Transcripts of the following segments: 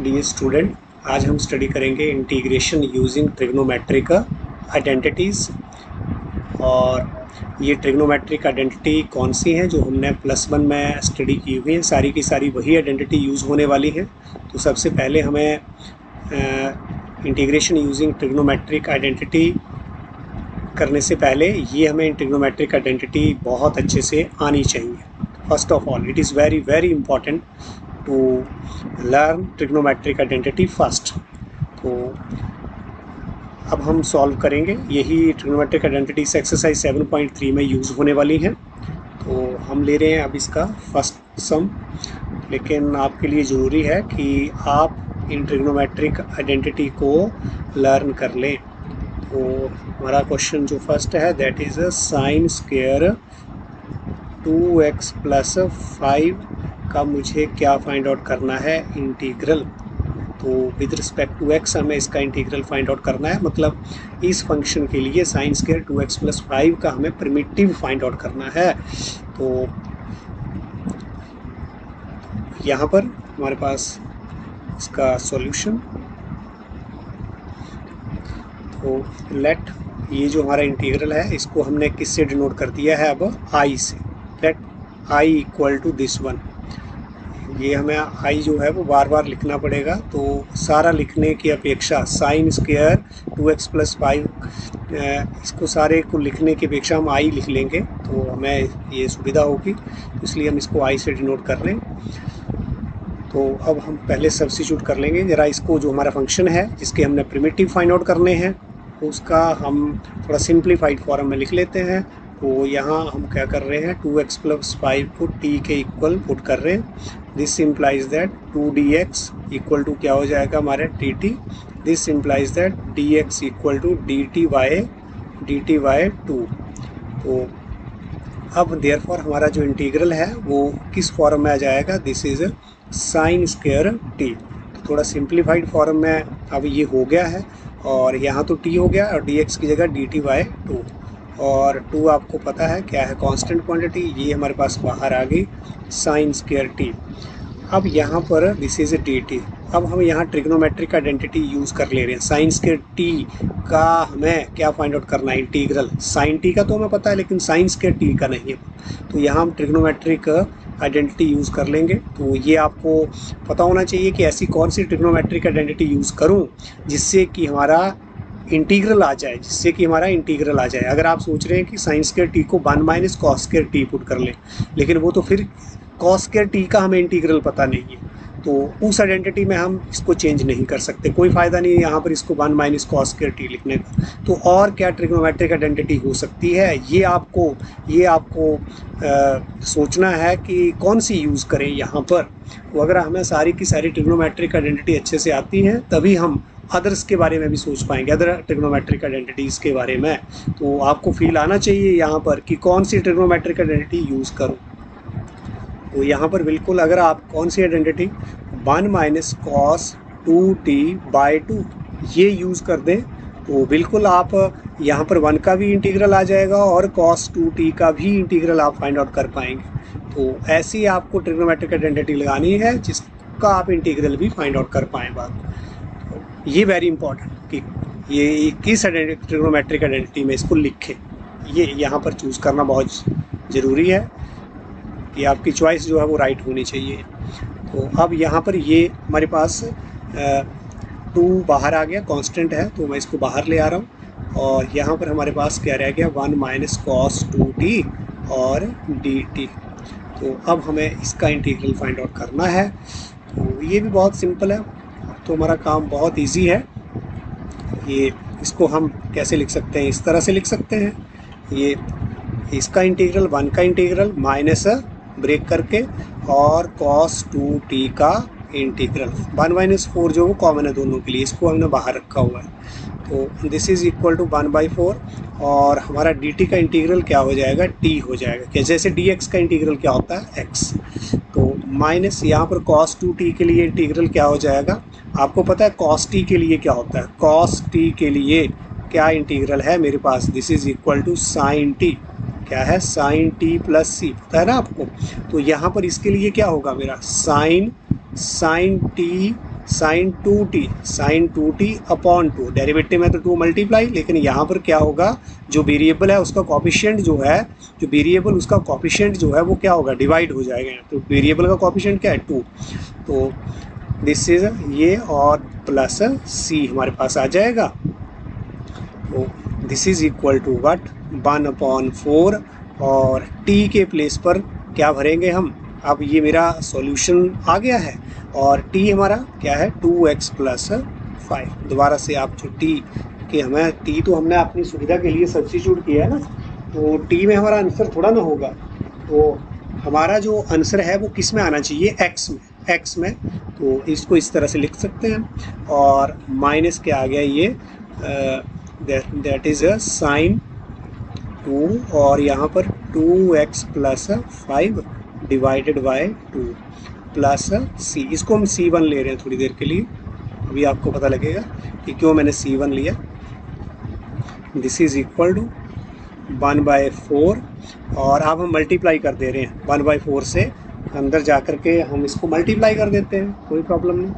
Dear student, आज हम study करेंगे इंटीग्रेशन यूजिंग ट्रिग्नोमेट्रिक आइडेंटिटीज़। और ये ट्रिग्नोमेट्रिक आइडेंटिटी कौन सी हैं जो हमने +1 में स्टडी की हुई हैं, सारी की सारी वही आइडेंटिटी यूज़ होने वाली हैं। तो सबसे पहले हमें इंटीग्रेशन यूजिंग ट्रिग्नोमेट्रिक आइडेंटिटी करने से पहले ये हमें ट्रिग्नोमेट्रिक आइडेंटिटी बहुत अच्छे से आनी चाहिए। First of all it is very very important to learn trigonometric identity first. तो अब हम सॉल्व करेंगे, यही ट्रिग्नोमेट्रिक आइडेंटिटीज एक्सरसाइज 7.3 में यूज़ होने वाली हैं। तो हम ले रहे हैं अब इसका फर्स्ट सम, लेकिन आपके लिए ज़रूरी है कि आप इन ट्रिग्नोमेट्रिक आइडेंटिटी को लर्न कर लें। तो हमारा क्वेश्चन जो फर्स्ट है that is sine square 2x + 5 का मुझे क्या फाइंड आउट करना है, इंटीग्रल। तो विद रिस्पेक्ट टू x हमें इसका इंटीग्रल फाइंड आउट करना है, मतलब इस फंक्शन के लिए साइन स्क्वायर 2x + 5 का हमें प्रिमिटिव फाइंड आउट करना है। तो यहाँ पर हमारे पास इसका सॉल्यूशन, तो लेट ये जो हमारा इंटीग्रल है इसको हमने किससे डिनोट कर दिया है, अब i से। Let i = this one. ये हमें i जो है वो बार बार लिखना पड़ेगा, तो सारा लिखने की अपेक्षा साइन स्क्वायर 2x + 5 इसको सारे को लिखने की अपेक्षा हम i लिख लेंगे, तो हमें ये सुविधा होगी, इसलिए हम इसको i से डिनोट कर लें। तो अब हम पहले सब्स्टिट्यूट कर लेंगे ज़रा इसको, जो हमारा फंक्शन है जिसके हमने प्रिमिटिव फाइंड आउट करने हैं उसका हम थोड़ा सिंप्लीफाइड फॉर्म में लिख लेते हैं। तो यहाँ हम क्या कर रहे हैं, 2x + 5 को t के इक्वल पुट कर रहे हैं। This implies that 2dx equal to क्या हो जाएगा हमारे dt। This implies that dx equal to dt/2। तो अब देयरफॉर हमारा जो इंटीग्रल है वो किस फॉर्म में आ जाएगा, this is sine square t। तो थोड़ा सिंप्लीफाइड फॉर्म में अब ये हो गया है, और यहाँ तो t हो गया और dx की जगह dt/2। और 2 आपको पता है क्या है, कांस्टेंट क्वांटिटी, ये हमारे पास बाहर आ गई साइन स्क्वायर t। अब यहाँ पर दिस इज़ dt। अब हम यहाँ ट्रिग्नोमेट्रिक आइडेंटिटी यूज़ कर ले रहे हैं। साइन स्क्वायर t का हमें क्या फाइंड आउट करना है, इंटीग्रल। साइन t का तो हमें पता है लेकिन साइन स्क्वायर t का नहीं है, तो यहाँ हम ट्रिग्नोमेट्रिक आइडेंटिटी यूज़ कर लेंगे। तो ये आपको पता होना चाहिए कि ऐसी कौन सी ट्रिग्नोमेट्रिक आइडेंटिटी यूज़ करूँ जिससे कि हमारा इंटीग्रल आ जाए, अगर आप सोच रहे हैं कि साइन स्क्वायर t को 1 - cos स्क्वायर t पुट कर लें, लेकिन वो तो फिर cos स्क्वायर t का हमें इंटीग्रल पता नहीं है, तो उस आइडेंटिटी में हम इसको चेंज नहीं कर सकते। कोई फ़ायदा नहीं है यहाँ पर इसको 1 - cos स्क्वायर t लिखने का। तो और क्या ट्रिग्नोमेट्रिक आइडेंटिटी हो सकती है, ये आपको सोचना है कि कौन सी यूज़ करें यहाँ पर। तो अगर हमें सारी की सारी ट्रिग्नोमेट्रिक आइडेंटिटी अच्छे से आती हैं तभी हम अदर्स के बारे में भी सोच पाएंगे, अदर ट्रिग्नोमेट्रिक आइडेंटिटीज़ के बारे में। तो आपको फील आना चाहिए यहाँ पर कि कौन सी ट्रिग्नोमेट्रिक आइडेंटिटी यूज़ करूँ। तो यहाँ पर बिल्कुल अगर आप कौन सी आइडेंटिटी 1 - cos 2t/2 ये यूज़ कर दें, तो बिल्कुल आप यहाँ पर 1 का भी इंटीग्रल आ जाएगा और cos 2t का भी इंटीग्रल आप फाइंड आउट कर पाएंगे। तो ऐसी आपको ट्रिग्नोमेट्रिक आइडेंटिटी लगानी है जिसका आप इंटीग्रल भी फाइंड आउट कर पाएँ बाद। ये वेरी इंपॉर्टेंट कि ये किस ट्रिग्नोमेट्रिक आइडेंटिटी में इसको लिखें, ये यहाँ पर चूज़ करना बहुत ज़रूरी है कि आपकी चॉइस जो है वो राइट होनी चाहिए। तो अब यहाँ पर ये हमारे पास 2 बाहर आ गया, कांस्टेंट है तो मैं इसको बाहर ले आ रहा हूँ, और यहाँ पर हमारे पास क्या रह गया 1 - cos 2t और dt। तो अब हमें इसका इंटीग्रल फाइंड आउट करना है। तो ये भी बहुत सिंपल है, तो हमारा काम बहुत इजी है। ये इसको हम कैसे लिख सकते हैं, इस तरह से लिख सकते हैं, ये इसका इंटीग्रल 1 का इंटीग्रल माइनस ब्रेक करके और cos 2t का इंटीग्रल 1 - 4 जो वो कॉमन है दोनों के लिए, इसको हमने बाहर रखा हुआ है। तो दिस इज़ इक्वल टू 1/4, और हमारा dt का इंटीग्रल क्या हो जाएगा, t हो जाएगा, कि जैसे dx का इंटीग्रल क्या होता है, x। तो माइनस यहाँ पर cos 2t के लिए इंटीग्रल क्या हो जाएगा, आपको पता है cos t के लिए क्या होता है, cos t के लिए क्या इंटीग्रल है मेरे पास, this is equal to sine t, क्या है साइन t + c, पता है ना आपको। तो यहाँ पर इसके लिए क्या होगा मेरा sine t sine 2t upon 2, derivative में तो 2 मल्टीप्लाई, लेकिन यहाँ पर क्या होगा, जो वेरिएबल है उसका कॉफिशिएंट जो है, जो वेरिएबल उसका कॉफिशिएंट जो है वो क्या होगा, डिवाइड हो जाएगा। तो वेरिएबल का कॉफिशिएंट क्या है, 2। तो दिस इज ये, और प्लस c हमारे पास आ जाएगा। तो this is equal to what, 1/4, और t के प्लेस पर क्या भरेंगे हम। अब ये मेरा सॉल्यूशन आ गया है, और t हमारा क्या है, 2x + 5। दोबारा से आप जो t के, हमें t तो हमने अपनी सुविधा के लिए सब्स्टिट्यूट किया है ना, तो t में हमारा आंसर थोड़ा ना होगा। तो हमारा जो आंसर है वो किस में आना चाहिए, x में। तो इसको इस तरह से लिख सकते हैं, और माइनस के आ गया ये, दैट इज साइन 2, और यहाँ पर 2x + 5 divided by 2 plus c। इसको हम c1 ले रहे हैं थोड़ी देर के लिए, अभी आपको पता लगेगा कि क्यों मैंने c1 लिया। दिस इज इक्वल टू 1/4, और अब हम मल्टीप्लाई कर दे रहे हैं 1/4 से, अंदर जा कर के हम इसको मल्टीप्लाई कर देते हैं, कोई प्रॉब्लम नहीं।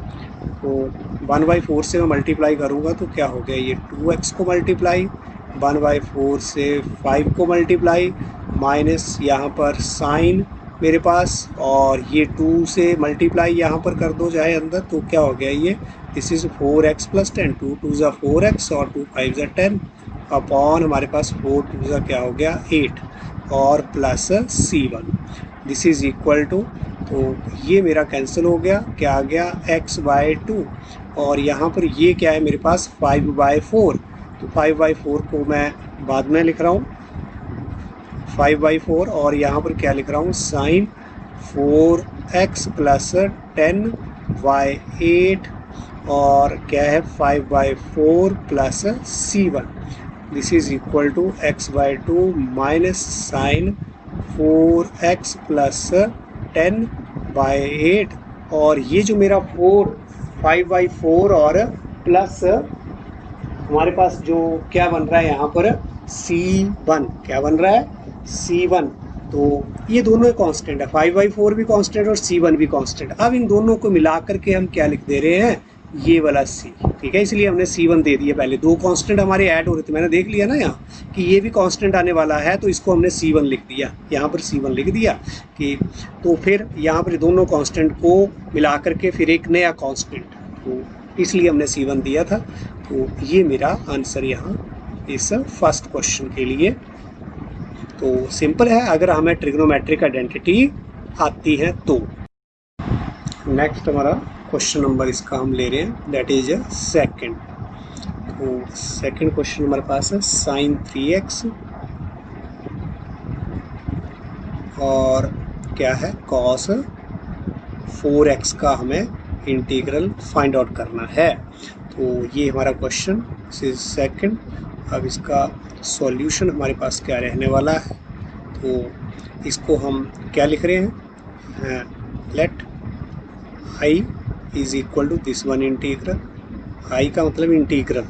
तो 1/4 से मैं मल्टीप्लाई करूँगा तो क्या हो गया, ये 2x को मल्टीप्लाई, 1/4 से 5 को मल्टीप्लाई, माइनस यहाँ पर साइन मेरे पास, और ये 2 से मल्टीप्लाई यहाँ पर कर दो चाहे अंदर, तो क्या हो गया ये, दिस इज 4x + 10, 2 × 2 = 4x और 2 × 5 = 10, अपॉन हमारे पास 4 × 2 क्या हो गया 8, और plus c1। This is equal to, तो ये मेरा कैंसिल हो गया, क्या आ गया, x/2, और यहाँ पर ये क्या है मेरे पास 5/4। तो 5/4 को मैं बाद में लिख रहा हूँ 5/4, और यहाँ पर क्या लिख रहा हूँ, साइन 4x + 10/8, और क्या है 5/4 plus c1। This is equal to x/2 minus sine 4x + 10/8, और ये जो मेरा 5/4 और प्लस हमारे पास जो क्या बन रहा है यहाँ पर c1, क्या बन रहा है c1। तो ये दोनों कांस्टेंट है, 5/4 भी कांस्टेंट और c1 भी कांस्टेंट। अब इन दोनों को मिला करके हम क्या लिख दे रहे हैं, ये वाला c, ठीक है, इसलिए हमने c1 दे दिया। पहले दो कांस्टेंट हमारे ऐड हो रहे थे, मैंने देख लिया ना यहाँ कि ये भी कांस्टेंट आने वाला है, तो इसको हमने c1 लिख दिया, यहाँ पर c1 लिख दिया कि, तो फिर यहाँ पर दोनों कांस्टेंट को मिला करके फिर एक नया कांस्टेंट, तो इसलिए हमने c1 दिया था। तो ये मेरा आंसर यहाँ इस फर्स्ट क्वेश्चन के लिए। तो सिंपल है, अगर हमें ट्रिग्नोमेट्रिक आइडेंटिटी आती है तो। नेक्स्ट हमारा क्वेश्चन नंबर इसका हम ले रहे हैं, दैट इज सेकंड। तो सेकंड क्वेश्चन हमारे पास है साइन 3x और क्या है कॉस 4x का हमें इंटीग्रल फाइंड आउट करना है। तो ये हमारा क्वेश्चन इज सेकंड। अब इसका सॉल्यूशन हमारे पास क्या रहने वाला है, तो इसको हम क्या लिख रहे हैं, let i is equal to this one integral, i का मतलब इंटीग्रल,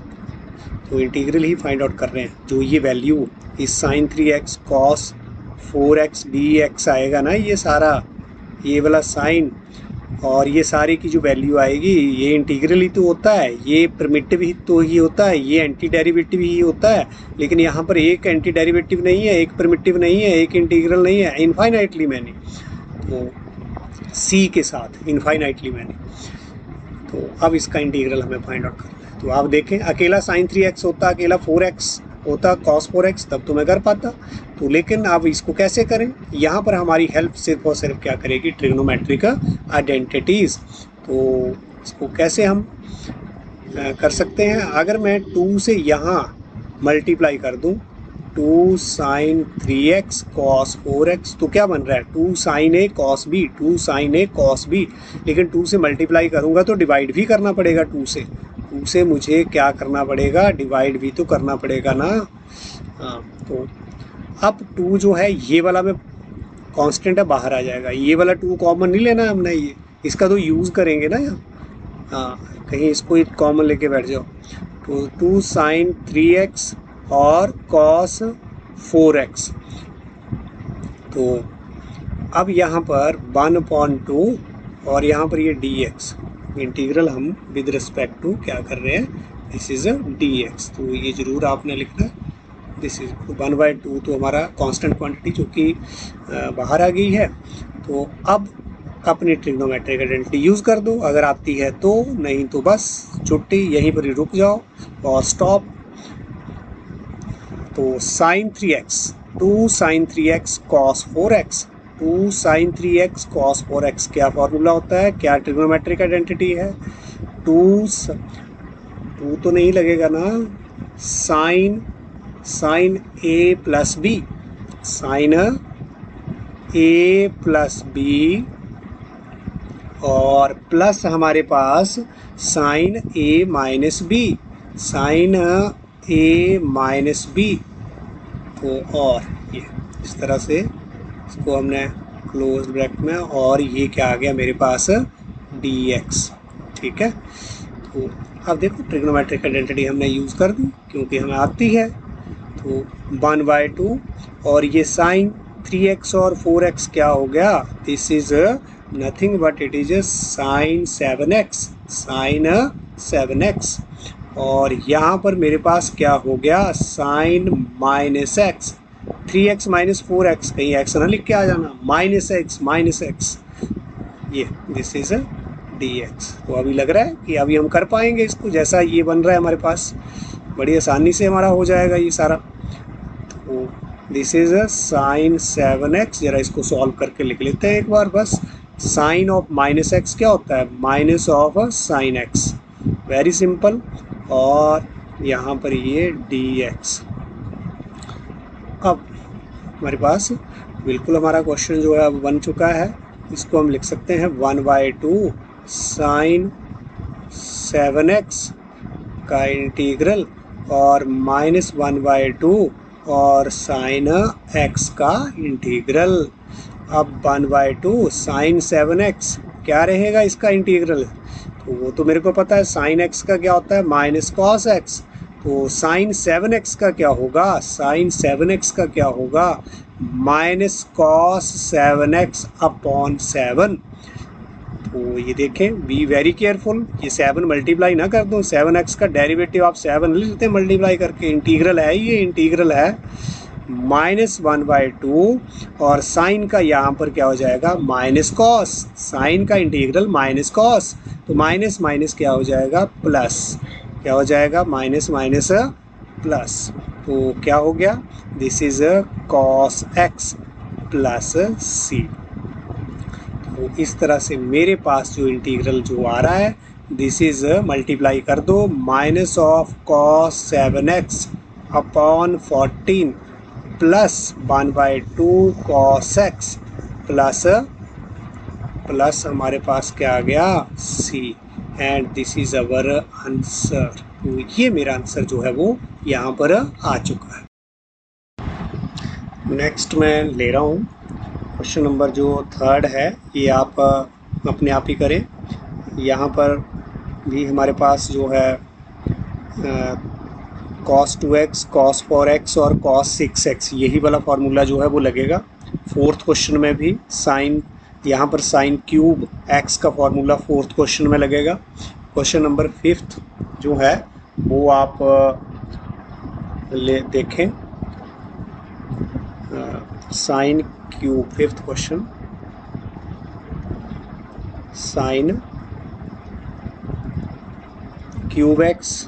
तो इंटीग्रल ही फाइंड आउट कर रहे हैं। जो ये वैल्यू इस sign 3x cos 4x dx आएगा ना, ये सारा ये वाला साइन और ये सारे की जो वैल्यू आएगी, ये इंटीग्रल ही तो होता है, ये प्रिमिटिव ही तो ही होता है, ये एंटी डेरिवेटिव ही होता है। लेकिन यहाँ पर एक एंटी डेरिवेटिव नहीं है, एक प्रिमिटिव नहीं है, एक इंटीग्रल नहीं है, इनफाइनाइटली मैंने, तो c के साथ इनफाइनाइटली मैंने। तो अब इसका इंटीग्रल हमें फाइंड आउट करना है। तो आप देखें, अकेला साइन 3x होता, अकेला 4x होता कॉस 4x, तब तो मैं कर पाता। तो लेकिन अब इसको कैसे करें, यहाँ पर हमारी हेल्प सिर्फ और सिर्फ क्या करेगी, ट्रिग्नोमेट्रिक आइडेंटिटीज़। तो इसको कैसे हम कर सकते हैं, अगर मैं 2 से यहाँ मल्टीप्लाई कर दूँ, 2 साइन 3x कॉस 4x, तो क्या बन रहा है 2 sine a cos b, 2 sine a cos b। लेकिन 2 से मल्टीप्लाई करूँगा तो डिवाइड भी करना पड़ेगा, 2 से मुझे क्या करना पड़ेगा, डिवाइड भी तो करना पड़ेगा ना। हाँ, तो अब 2 जो है ये वाला में कांस्टेंट है, बाहर आ जाएगा, ये वाला 2 कॉमन नहीं लेना हमने, ये इसका तो यूज़ करेंगे ना यहाँ। हाँ, कहीं इसको कॉमन लेके बैठ जाओ। तो 2 साइन 3x और कॉस 4x, तो अब यहाँ पर 1/2 और यहाँ पर ये dx, इंटीग्रल हम विद रिस्पेक्ट टू क्या कर रहे हैं, दिस इज डी एक्स। तो ये जरूर आपने लिखना है। दिस इज 1/2 तो हमारा कांस्टेंट क्वांटिटी जो कि बाहर आ गई है। तो अब अपनी ट्रिग्नोमेट्रिक आइडेंटिटी यूज़ कर दो, अगर आती है तो, नहीं तो बस छुट्टी, यहीं पर ही रुक जाओ और स्टॉप। तो sine 3x 2 sine 3x cos 4x 2 sine 3x cos 4x क्या फॉर्मूला होता है, क्या ट्रिग्नोमेट्रिक आइडेंटिटी है, 2 तो नहीं लगेगा ना, sine a plus B, sine a plus B और प्लस हमारे पास sine a minus B, sine a minus B. तो और ये इस तरह से इसको हमने क्लोज ब्रैकेट में, और ये क्या आ गया मेरे पास, dx। ठीक है, तो अब देखो ट्रिग्नोमेट्रिक आइडेंटिटी हमने यूज़ कर दी क्योंकि हमें आती है। तो 1/2 और ये साइन 3x और 4x क्या हो गया, this is nothing but it is sine 7x, sine 7x। और यहाँ पर मेरे पास क्या हो गया, sign minus x, 3x minus 4x, कहीं x ना लिख के आ जाना, माइनस एक्स, ये दिस इज dx। तो अभी लग रहा है कि अभी हम कर पाएंगे इसको, जैसा ये बन रहा है हमारे पास बड़ी आसानी से हमारा हो जाएगा ये सारा। तो दिस इज साइन 7x, जरा इसको सॉल्व करके लिख लेते हैं एक बार बस। साइन ऑफ माइनस एक्स क्या होता है, minus of sine x, very simple. और यहाँ पर ये dx। अब हमारे पास बिल्कुल हमारा क्वेश्चन जो है अब बन चुका है। इसको हम लिख सकते हैं 1/2 साइन 7x का इंटीग्रल और माइनस 1/2 और साइन x का इंटीग्रल। अब 1/2 साइन 7x क्या रहेगा इसका इंटीग्रल, तो वो तो मेरे को पता है, साइन x का क्या होता है, माइनस कॉस x। तो साइन 7x का क्या होगा, साइन 7x का क्या होगा, माइनस कॉस 7x अपॉन 7। तो ये देखें, बी वेरी केयरफुल, ये 7 मल्टीप्लाई ना कर दो, 7x का डेरिवेटिव आप 7 ले लेते हैं मल्टीप्लाई करके, इंटीग्रल है ये, इंटीग्रल है माइनस 1/2 और साइन का यहाँ पर क्या हो जाएगा, माइनस कॉस, साइन का इंटीग्रल माइनस कॉस, तो माइनस माइनस क्या हो जाएगा, प्लस, क्या हो जाएगा, माइनस माइनस प्लस। तो क्या हो गया, this is cos x plus c। तो इस तरह से मेरे पास जो इंटीग्रल जो आ रहा है, दिस इज मल्टीप्लाई कर दो, minus of cos 7x upon 14 plus 1/2 cos x plus हमारे पास क्या आ गया, c, and this is our answer. तो ये मेरा आंसर जो है वो यहाँ पर आ चुका है। नेक्स्ट मैं ले रहा हूँ क्वेश्चन नंबर जो 3 है, ये आप अपने आप ही करें। यहाँ पर भी हमारे पास जो है cos 2x, cos 4x और cos 6x, यही वाला फार्मूला जो है वो लगेगा। 4th क्वेश्चन में भी साइन, यहाँ पर साइन क्यूब x का फार्मूला 4th क्वेश्चन में लगेगा। क्वेश्चन नंबर 5th जो है वो आप ले देखें, sine cube 5th question, sign cube x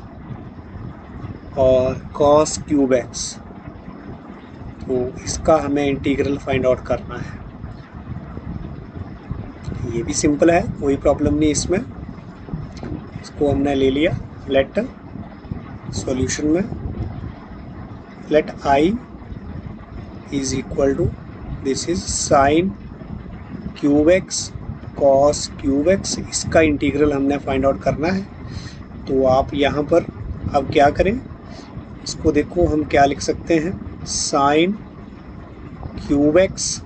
और cos क्यूब x। तो इसका हमें इंटीग्रल फाइंड आउट करना है। ये भी सिंपल है, कोई प्रॉब्लम नहीं इसमें। इसको हमने ले लिया, लेट सॉल्यूशन में let i is equal to, this is sine cube x cos cube x, इसका इंटीग्रल हमने फाइंड आउट करना है। तो आप यहाँ पर अब क्या करें, इसको देखो हम क्या लिख सकते हैं, साइन क्यूब x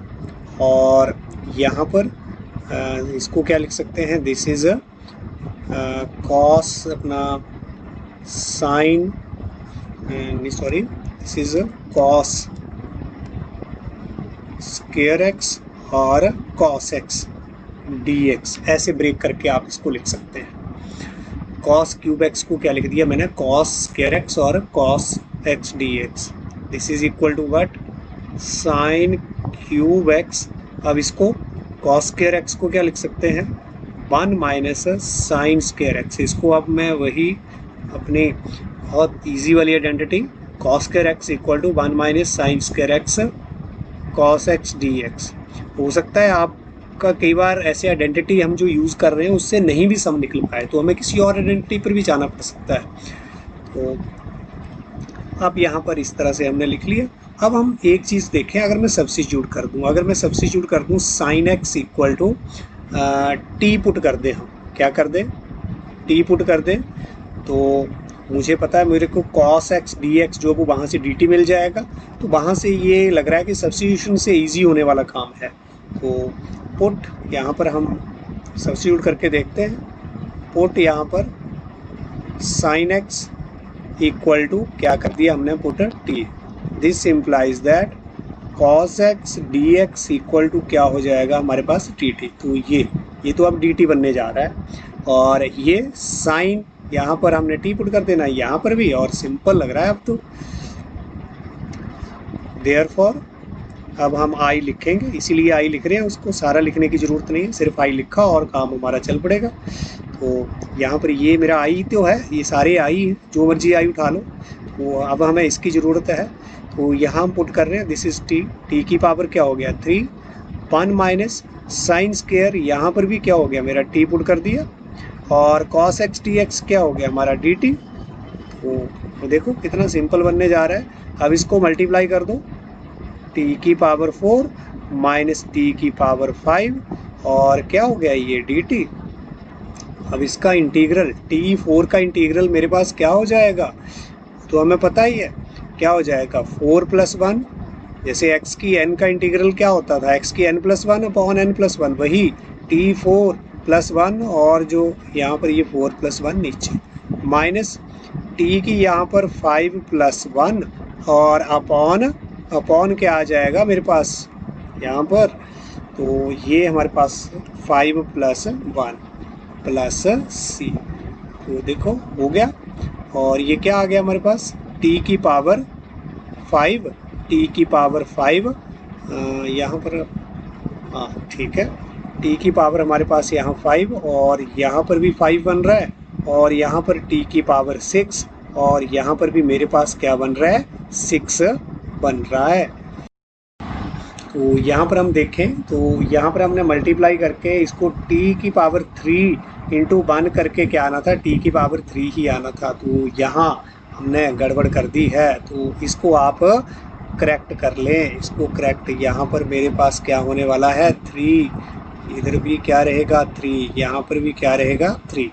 और यहाँ पर इसको क्या लिख सकते हैं, दिस इज कॉस अपना sine, sorry, this is cos square x और cos x। dx, ऐसे ब्रेक करके आप इसको लिख सकते हैं। cos क्यूब x को क्या लिख दिया मैंने, cos स्क्वायर x और cos x dx, this is equal to what, sin cube x। अब इसको cos स्क्वायर x को क्या लिख सकते हैं, 1 माइनस साइन स्क्वायर x। इसको अब मैं वही अपनी बहुत इजी वाली identity, cos square x equal to 1 minus sine square x cos x dx। हो सकता है आपका कई बार ऐसे आइडेंटिटी हम जो यूज़ कर रहे हैं उससे नहीं भी सम निकल पाए, तो हमें किसी और आइडेंटिटी पर भी जाना पड़ सकता है। तो अब यहाँ पर इस तरह से हमने लिख लिया। अब हम एक चीज़ देखें, अगर मैं सब्स्टिट्यूट कर दूँ, अगर मैं सब्स्टिट्यूट कर दूँ sine x equal to t put कर दें, हम क्या कर दें, टी पुट कर दें, तो मुझे पता है मेरे को cos x dx जो वो वहाँ से dt मिल जाएगा। तो वहाँ से ये लग रहा है कि सब्स्टिट्यूशन से इजी होने वाला काम है। तो पुट यहाँ पर हम सब्स्टिट्यूट करके देखते हैं। पुट यहाँ पर sin x इक्वल टू क्या कर दिया हमने, put t। This implies that cos x dx equal to क्या हो जाएगा हमारे पास dt। तो ये तो अब dt बनने जा रहा है, और ये साइन यहाँ पर हमने टी पुट कर देना, यहाँ पर भी, और सिंपल लग रहा है अब तो। देयरफॉर अब हम आई लिखेंगे, इसीलिए आई लिख रहे हैं, उसको सारा लिखने की ज़रूरत नहीं है, सिर्फ आई लिखा और काम हमारा चल पड़ेगा। तो यहाँ पर ये मेरा आई तो है, ये सारे आई हैं, जो मर्जी आई उठा लो। तो अब हमें इसकी ज़रूरत है, तो यहाँ हम पुट कर रहे हैं, दिस इज़ टी की पावर क्या हो गया 3, 1 माइनस साइन स्क्वायर, यहाँ पर भी क्या हो गया मेरा टी पुट कर दिया, और cos x dx क्या हो गया हमारा dt। तो देखो कितना सिंपल बनने जा रहा है। अब इसको मल्टीप्लाई कर दो, t की पावर 4 माइनस t की पावर 5, और क्या हो गया ये dt। अब इसका इंटीग्रल t4 का इंटीग्रल मेरे पास क्या हो जाएगा, तो हमें पता ही है क्या हो जाएगा, 4 + 1, जैसे x की n का इंटीग्रल क्या होता था, x की n+1 अपॉन n+1, वही t4 + 1, और जो यहाँ पर ये 4 + 1 नीचे, माइनस t की यहाँ पर 5 + 1, और अपॉन क्या आ जाएगा मेरे पास यहाँ पर, तो ये हमारे पास 5 + 1 प्लस c। तो देखो हो गया, और ये क्या आ गया हमारे पास, t की पावर 5, t की पावर 5 यहाँ पर, हाँ ठीक है, t की पावर हमारे पास यहाँ 5, और यहाँ पर भी 5 बन रहा है, और यहाँ पर t की पावर 6, और यहाँ पर भी मेरे पास क्या बन रहा है, 6 बन रहा है। तो यहाँ पर हम देखें तो यहाँ पर हमने मल्टीप्लाई करके इसको t की पावर 3 इंटू 1 करके क्या आना था, t की पावर 3 ही आना था। तो यहाँ हमने गड़बड़ कर दी है, तो इसको आप करेक्ट कर लें, इसको करेक्ट। यहाँ पर मेरे पास क्या होने वाला है 3, इधर भी क्या रहेगा 3, यहाँ पर भी क्या रहेगा 3,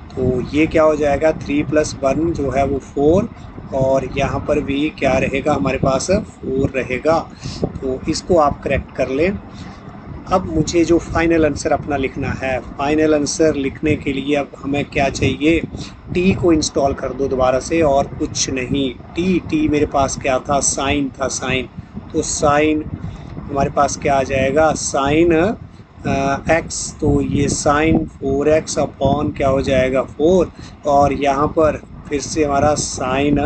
तो ये क्या हो जाएगा 3 + 1 जो है वो 4, और यहाँ पर भी क्या रहेगा हमारे पास 4 रहेगा। तो इसको आप करेक्ट कर लें। अब मुझे जो फाइनल आंसर अपना लिखना है, फाइनल आंसर लिखने के लिए अब हमें क्या चाहिए, टी को इंस्टॉल कर दो दोबारा से, और कुछ नहीं। टी मेरे पास क्या था, साइन था, साइन, तो साइन हमारे पास क्या आ जाएगा, साइन एक्स, तो ये साइन 4x अपॉन क्या हो जाएगा 4, और यहाँ पर फिर से हमारा साइन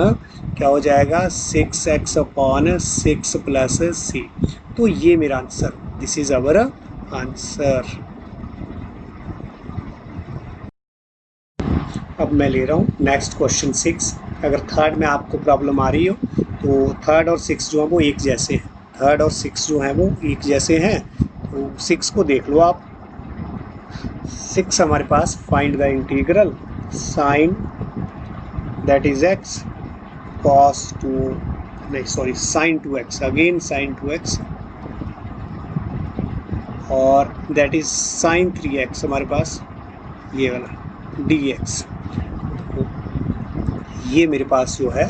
क्या हो जाएगा 6x अपॉन 6 प्लस c। तो ये मेरा answer, this is our answer. अब मैं ले रहा हूँ नेक्स्ट क्वेश्चन 6। अगर थर्ड में आपको प्रॉब्लम आ रही हो तो थर्ड और 6 जो है वो एक जैसे हैं, थर्ड और 6 जो हैं वो एक जैसे हैं। तो 6 को देख लो आप, 6 हमारे पास find the integral sine that is x cos 2, नहीं sorry sine 2x, again sine 2x, और दैट इज साइन 3x हमारे पास ये वाला dx। ये मेरे पास जो है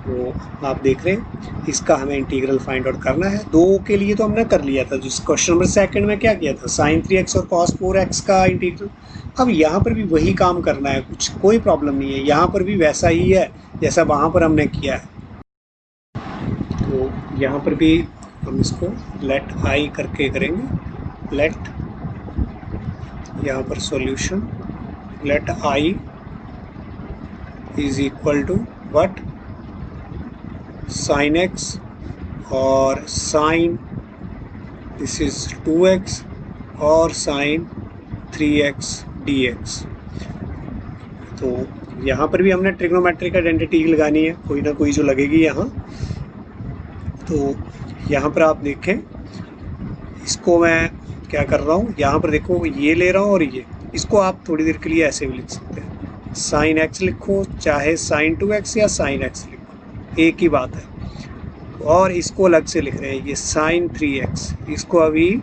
वो आप देख रहे हैं, इसका हमें इंटीग्रल फाइंड आउट करना है। 2 के लिए तो हमने कर लिया था, जिस क्वेश्चन नंबर 2 में क्या किया था, साइन 3x और cos 4x का इंटीग्रल। अब यहाँ पर भी वही काम करना है, कुछ कोई प्रॉब्लम नहीं है, यहाँ पर भी वैसा ही है जैसा वहाँ पर हमने किया है। तो यहाँ पर भी हम इसको लेट आई करके करेंगे, लेट यहाँ पर solution let I is equal to what, sine x और साइन दिस इज 2x और साइन 3x dx। तो यहाँ पर भी हमने ट्रिग्नोमेट्रिक आइडेंटिटी लगानी है, कोई ना कोई जो लगेगी यहाँ। तो यहाँ पर आप देखें, इसको मैं क्या कर रहा हूँ, यहाँ पर देखो ये ले रहा हूँ और ये, इसको आप थोड़ी देर के लिए ऐसे भी लिख सकते हैं, साइन x लिखो चाहे साइन 2x या साइन x लिखो, एक ही बात है। और इसको अलग से लिख रहे हैं, ये साइन 3x, इसको अभी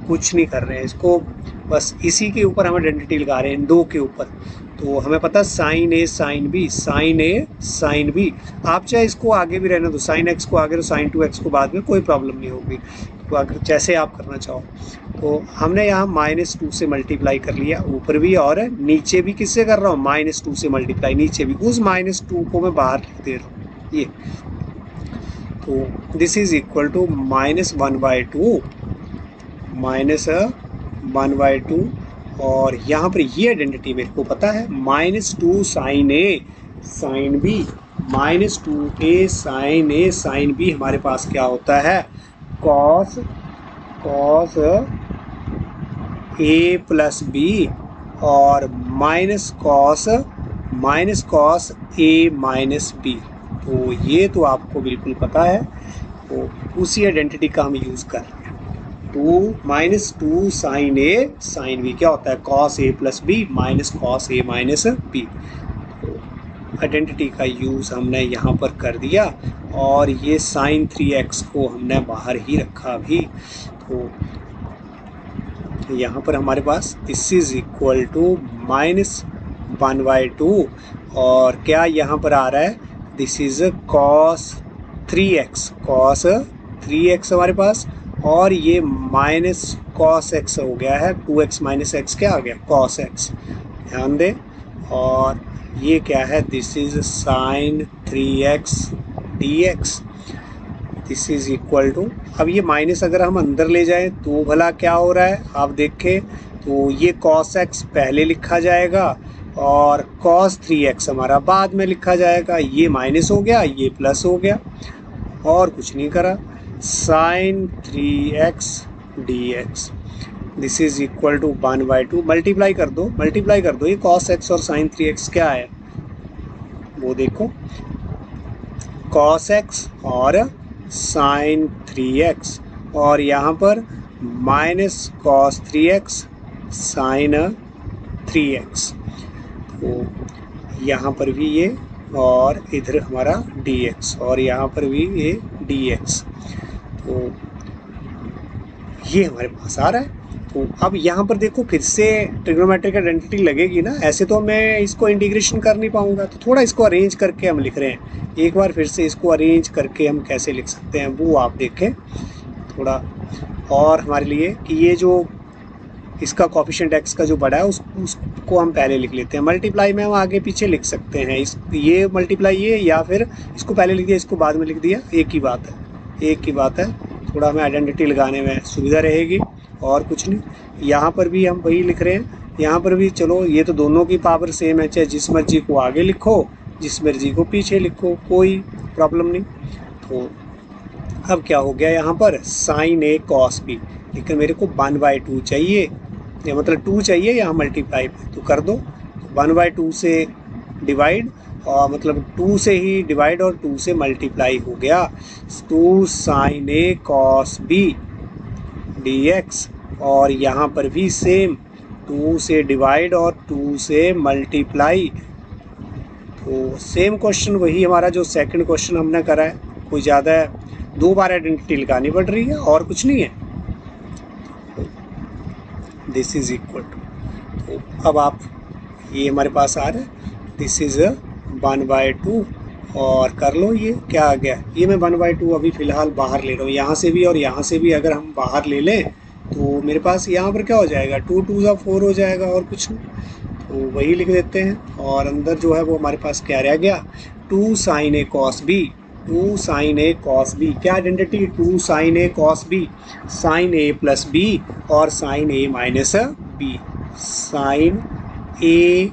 कुछ नहीं कर रहे हैं, इसको बस इसी के ऊपर हम आइडेंटिटी लगा रहे हैं, दो के ऊपर। तो हमें पता साइन ए साइन बी, साइन ए साइन बी। आप चाहे इसको आगे भी रहने दो, साइन एक्स को आगे तो साइन 2x को बाद में, कोई प्रॉब्लम नहीं होगी, तो अगर जैसे आप करना चाहो। तो हमने यहाँ -2 से मल्टीप्लाई कर लिया ऊपर भी, और नीचे भी किससे कर रहा हूँ, -2 से मल्टीप्लाई नीचे भी, उस -2 को मैं बाहर लिख दे रहा हूँ ये। तो दिस इज इक्वल टू -1/2 -1/2, और यहाँ पर ये आइडेंटिटी मेरे को पता है, -2 साइन ए साइन बी, -2a साइन ए साइन बी हमारे पास क्या होता है, कॉस ए प्लस बी, और minus cos A minus B. तो ये तो आपको बिल्कुल पता है, तो उसी आइडेंटिटी का हम यूज़ कर रहे हैं। -2 साइन ए साइन बी क्या होता है, cos A plus B minus cos A minus B. Identity का यूज़ हमने यहाँ पर कर दिया, और ये साइन 3x को हमने बाहर ही रखा अभी। तो यहाँ पर हमारे पास दिस इज इक्वल टू -1/2, और क्या यहाँ पर आ रहा है, दिस इज कॉस 3x हमारे पास, और ये माइनस कॉस x हो गया है, 2x माइनस x क्या आ गया, कॉस x, ध्यान दें। और ये क्या है, this is sine 3x dx, this is equal to, अब ये माइनस अगर हम अंदर ले जाएं तो भला क्या हो रहा है, आप देखें तो ये cos x पहले लिखा जाएगा और cos 3x हमारा बाद में लिखा जाएगा। ये माइनस हो गया, ये प्लस हो गया, और कुछ नहीं करा, sine 3x dx this is equal to 1/2, multiply कर दो ये cos x और साइन 3x क्या है वो देखो, cos x और साइन 3x, और यहाँ पर minus cos 3x sign 3x। तो यहाँ पर भी ये, और इधर हमारा dx, और यहाँ पर भी ये dx। तो ये हमारे पास आ रहा है। तो अब यहाँ पर देखो फिर से ट्रिग्नोमेट्रिक आइडेंटिटी लगेगी ना, ऐसे तो मैं इसको इंटीग्रेशन कर नहीं पाऊंगा, तो थोड़ा इसको अरेंज करके हम लिख रहे हैं। एक बार फिर से इसको अरेंज करके हम कैसे लिख सकते हैं वो आप देखें थोड़ा, और हमारे लिए कि ये जो इसका कोफिशिएंट x का जो बड़ा है उसको हम पहले लिख लेते हैं। मल्टीप्लाई में हम आगे पीछे लिख सकते हैं, ये मल्टीप्लाई ये, या फिर इसको पहले लिख दिया इसको बाद में लिख दिया, एक ही बात है। थोड़ा हमें आइडेंटिटी लगाने में सुविधा रहेगी और कुछ नहीं। यहाँ पर भी हम वही लिख रहे हैं, यहाँ पर भी चलो ये तो दोनों की पावर सेम है, चाहे जिस मर्जी को आगे लिखो जिस मर्जी को पीछे लिखो, कोई प्रॉब्लम नहीं। तो अब क्या हो गया, यहाँ पर साइन ए कॉस बी, लेकिन मेरे को 1/2 चाहिए, या मतलब 2 चाहिए यहाँ मल्टीप्लाई पे, तो कर दो 1/2 से डिवाइड, और मतलब 2 से ही डिवाइड और 2 से मल्टीप्लाई हो गया, 2 साइन ए कॉस बी dx, और यहाँ पर भी सेम 2 से डिवाइड और 2 से मल्टीप्लाई। तो सेम क्वेश्चन वही हमारा जो सेकंड क्वेश्चन हमने करा है, कोई ज़्यादा 2 बार आइडेंटिटी लगानी पड़ रही है और कुछ नहीं है। दिस इज इक्वल टू, तो अब आप ये हमारे पास आ रहा है, दिस इज 1/2, और कर लो ये क्या आ गया, ये मैं 1/2 अभी फ़िलहाल बाहर ले रहा हूँ, यहाँ से भी और यहाँ से भी अगर हम बाहर ले लें तो मेरे पास यहाँ पर क्या हो जाएगा, 2 2 4 हो जाएगा और कुछ नहीं, तो वही लिख देते हैं। और अंदर जो है वो हमारे पास क्या रह गया, 2 साइन ए कॉस बी, 2 साइन ए कॉस बी, क्या आइडेंटिटी, 2 साइन ए कॉस बी, साइन ए प्लस बी और साइन ए माइनस बी। साइन ए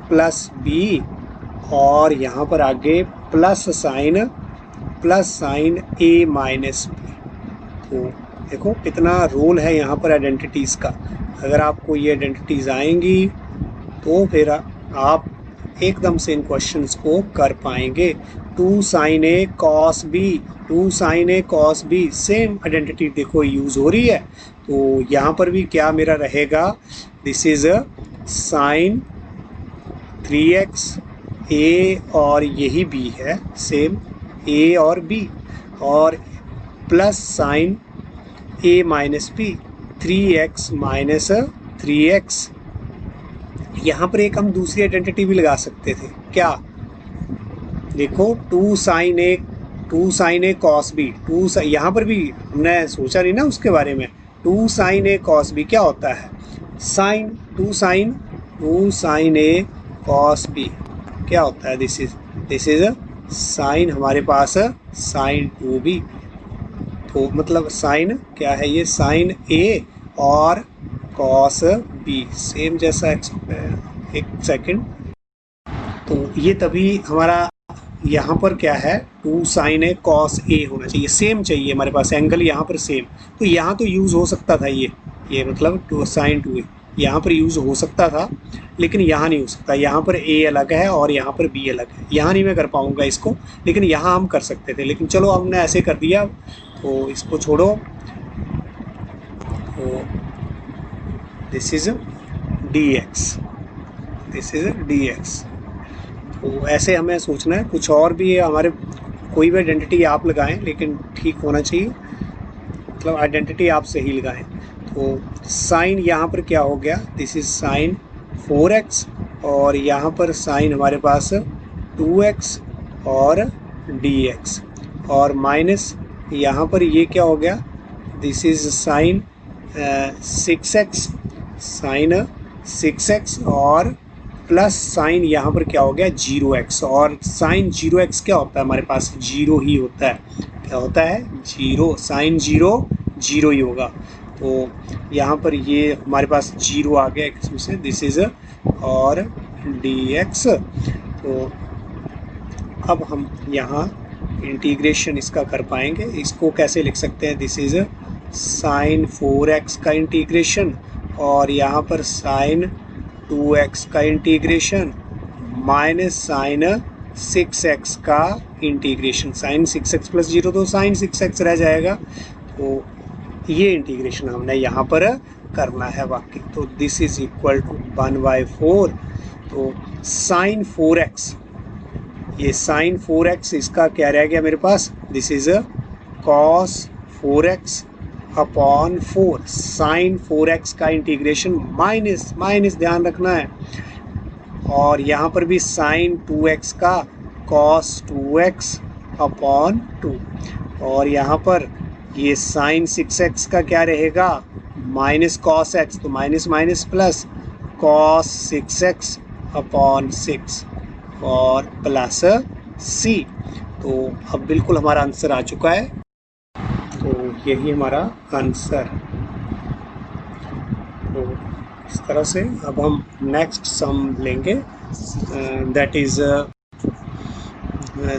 प्लस बी, और यहाँ पर आगे प्लस साइन ए माइनस बी। तो देखो कितना रोल है यहाँ पर आइडेंटिटीज़ का। अगर आपको ये आइडेंटिटीज़ आएंगी तो फिर आप एकदम से इन क्वेश्चंस को कर पाएंगे। 2 साइन ए कॉस बी, 2 साइन ए कॉस बी, सेम आइडेंटिटी देखो यूज़ हो रही है। तो यहाँ पर भी क्या मेरा रहेगा, दिस इज़ साइन 3x ए, और यही b है, सेम a और b, और plus sine a minus B, 3x minus 3x। यहाँ पर एक हम दूसरी आइडेंटिटी भी लगा सकते थे, क्या, देखो 2 साइन ए कॉस बी, यहाँ पर भी हमने सोचा नहीं ना उसके बारे में। 2 साइन ए कॉस बी क्या होता है, साइन 2 साइन ए कॉस बी क्या होता है, दिस इज साइन, हमारे पास साइन 2b। तो मतलब साइन क्या है, ये साइन ए और कॉस बी, सेम जैसा। एक सेकंड, तो ये तभी हमारा यहाँ पर क्या है, 2 साइन ए कॉस ए होना चाहिए, सेम चाहिए हमारे पास, एंगल यहाँ पर सेम। तो यहाँ तो यूज़ हो सकता था ये मतलब 2 साइन 2a यहाँ पर यूज़ हो सकता था, लेकिन यहाँ नहीं हो सकता। यहाँ पर a अलग है और यहाँ पर b अलग है, यहाँ नहीं मैं कर पाऊँगा इसको, लेकिन यहाँ हम कर सकते थे। लेकिन चलो हमने ऐसे कर दिया, तो इसको छोड़ो। तो दिस इज dx। तो ऐसे हमें सोचना है। कुछ और भी है हमारे, कोई भी आइडेंटिटी आप लगाएं, लेकिन ठीक होना चाहिए, मतलब आइडेंटिटी आप सही लगाएं। तो साइन यहाँ पर क्या हो गया, दिस इज साइन 4x, और यहाँ पर साइन हमारे पास 2x और dx, और माइनस यहाँ पर ये क्या हो गया, दिस इज साइन 6x, और प्लस साइन यहाँ पर क्या हो गया 0x, और साइन 0x क्या होता है, हमारे पास 0 ही होता है। क्या होता है, 0, साइन 0 ही होगा। तो यहाँ पर ये हमारे पास 0 आ गया किस्म से, दिस इज और dx। तो अब हम यहाँ इंटीग्रेशन इसका कर पाएंगे। इसको कैसे लिख सकते हैं, दिस इज साइन 4x का इंटीग्रेशन, और यहाँ पर साइन 2x का इंटीग्रेशन, माइनस साइन 6x का इंटीग्रेशन। साइन 6x प्लस 0 तो साइन 6x रह जाएगा। तो ये इंटीग्रेशन हमने यहाँ पर करना है वाकई। तो दिस इज इक्वल टू 1/4। तो साइन 4x, ये साइन 4x इसका क्या रह गया मेरे पास, this is cos 4x upon 4, sine 4x का इंटीग्रेशन, माइनस ध्यान रखना है, और यहाँ पर भी साइन 2x का कॉस 2x अपॉन 2, और यहाँ पर ये साइन 6x का क्या रहेगा, माइनस कॉस x, तो minus minus plus cos 6x upon 6 और प्लस c। तो अब बिल्कुल हमारा आंसर आ चुका है। तो यही हमारा आंसर। तो इस तरह से अब हम नेक्स्ट सम लेंगे, दैट इज़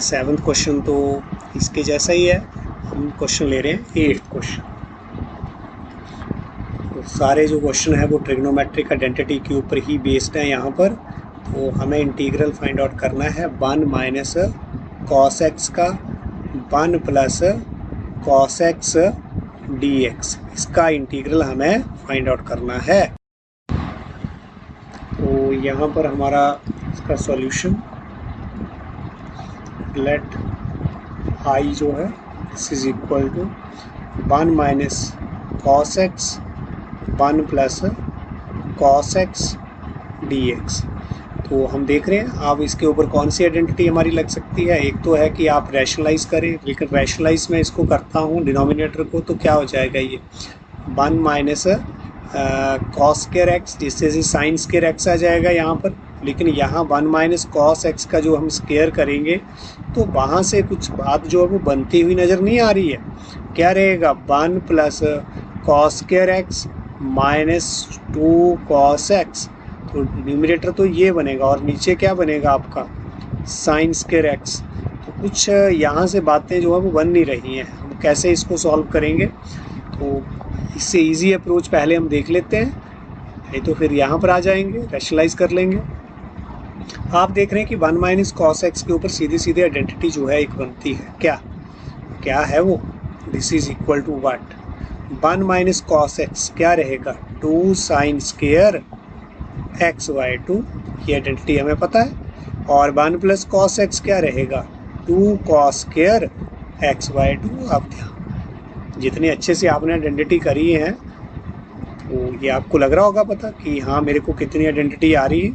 7th क्वेश्चन। तो इसके जैसा ही है, हम क्वेश्चन ले रहे हैं 8th क्वेश्चन। तो सारे जो क्वेश्चन है वो ट्रिग्नोमेट्रिक आइडेंटिटी के ऊपर ही बेस्ड है यहाँ पर। तो हमें इंटीग्रल फाइंड आउट करना है 1 माइनस कॉस एक्स का 1 प्लस कॉस एक्स dx, इसका इंटीग्रल हमें फाइंड आउट करना है। तो यहाँ पर हमारा इसका सॉल्यूशन, लेट आई जो है this is equal to 1 minus cos x 1 plus cos x dx। तो हम देख रहे हैं अब इसके ऊपर कौन सी आइडेंटिटी हमारी लग सकती है। एक तो है कि आप रैशनलाइज करें, लेकिन रैशनलाइज में इसको करता हूँ डिनोमिनेटर को, तो क्या हो जाएगा, ये 1 माइनस कॉस स्क्वायर एक्स, जिससे से साइन स्क्वायर एक्स आ जाएगा यहाँ पर। लेकिन यहाँ 1 माइनस कॉस एक्स का जो हम स्क्वायर करेंगे तो वहाँ से कुछ बात जो है वो बनती हुई नज़र नहीं आ रही है। क्या रहेगा, 1 plus cos square x -2 cos x, तो न्यूमरेटर तो ये बनेगा और नीचे क्या बनेगा आपका साइन स्क्वायर x। तो कुछ यहाँ से बातें जो है वो बन नहीं रही हैं, हम कैसे इसको सॉल्व करेंगे। तो इससे इजी अप्रोच पहले हम देख लेते हैं, नहीं तो फिर यहाँ पर आ जाएंगे, रैशनलाइज कर लेंगे। आप देख रहे हैं कि 1 - cos x के ऊपर सीधी सीधी आइडेंटिटी जो है एक बनती है, क्या क्या है वो, this is equal to what, 1 - cos x क्या रहेगा 2 sin स्क्वायर x/2, ये आइडेंटिटी हमें पता है। और 1 + cos x क्या रहेगा 2 cos स्क्वायर x/2। अब जितने अच्छे से आपने आइडेंटिटी करी है तो ये आपको लग रहा होगा पता कि हाँ मेरे को कितनी आइडेंटिटी आ रही है।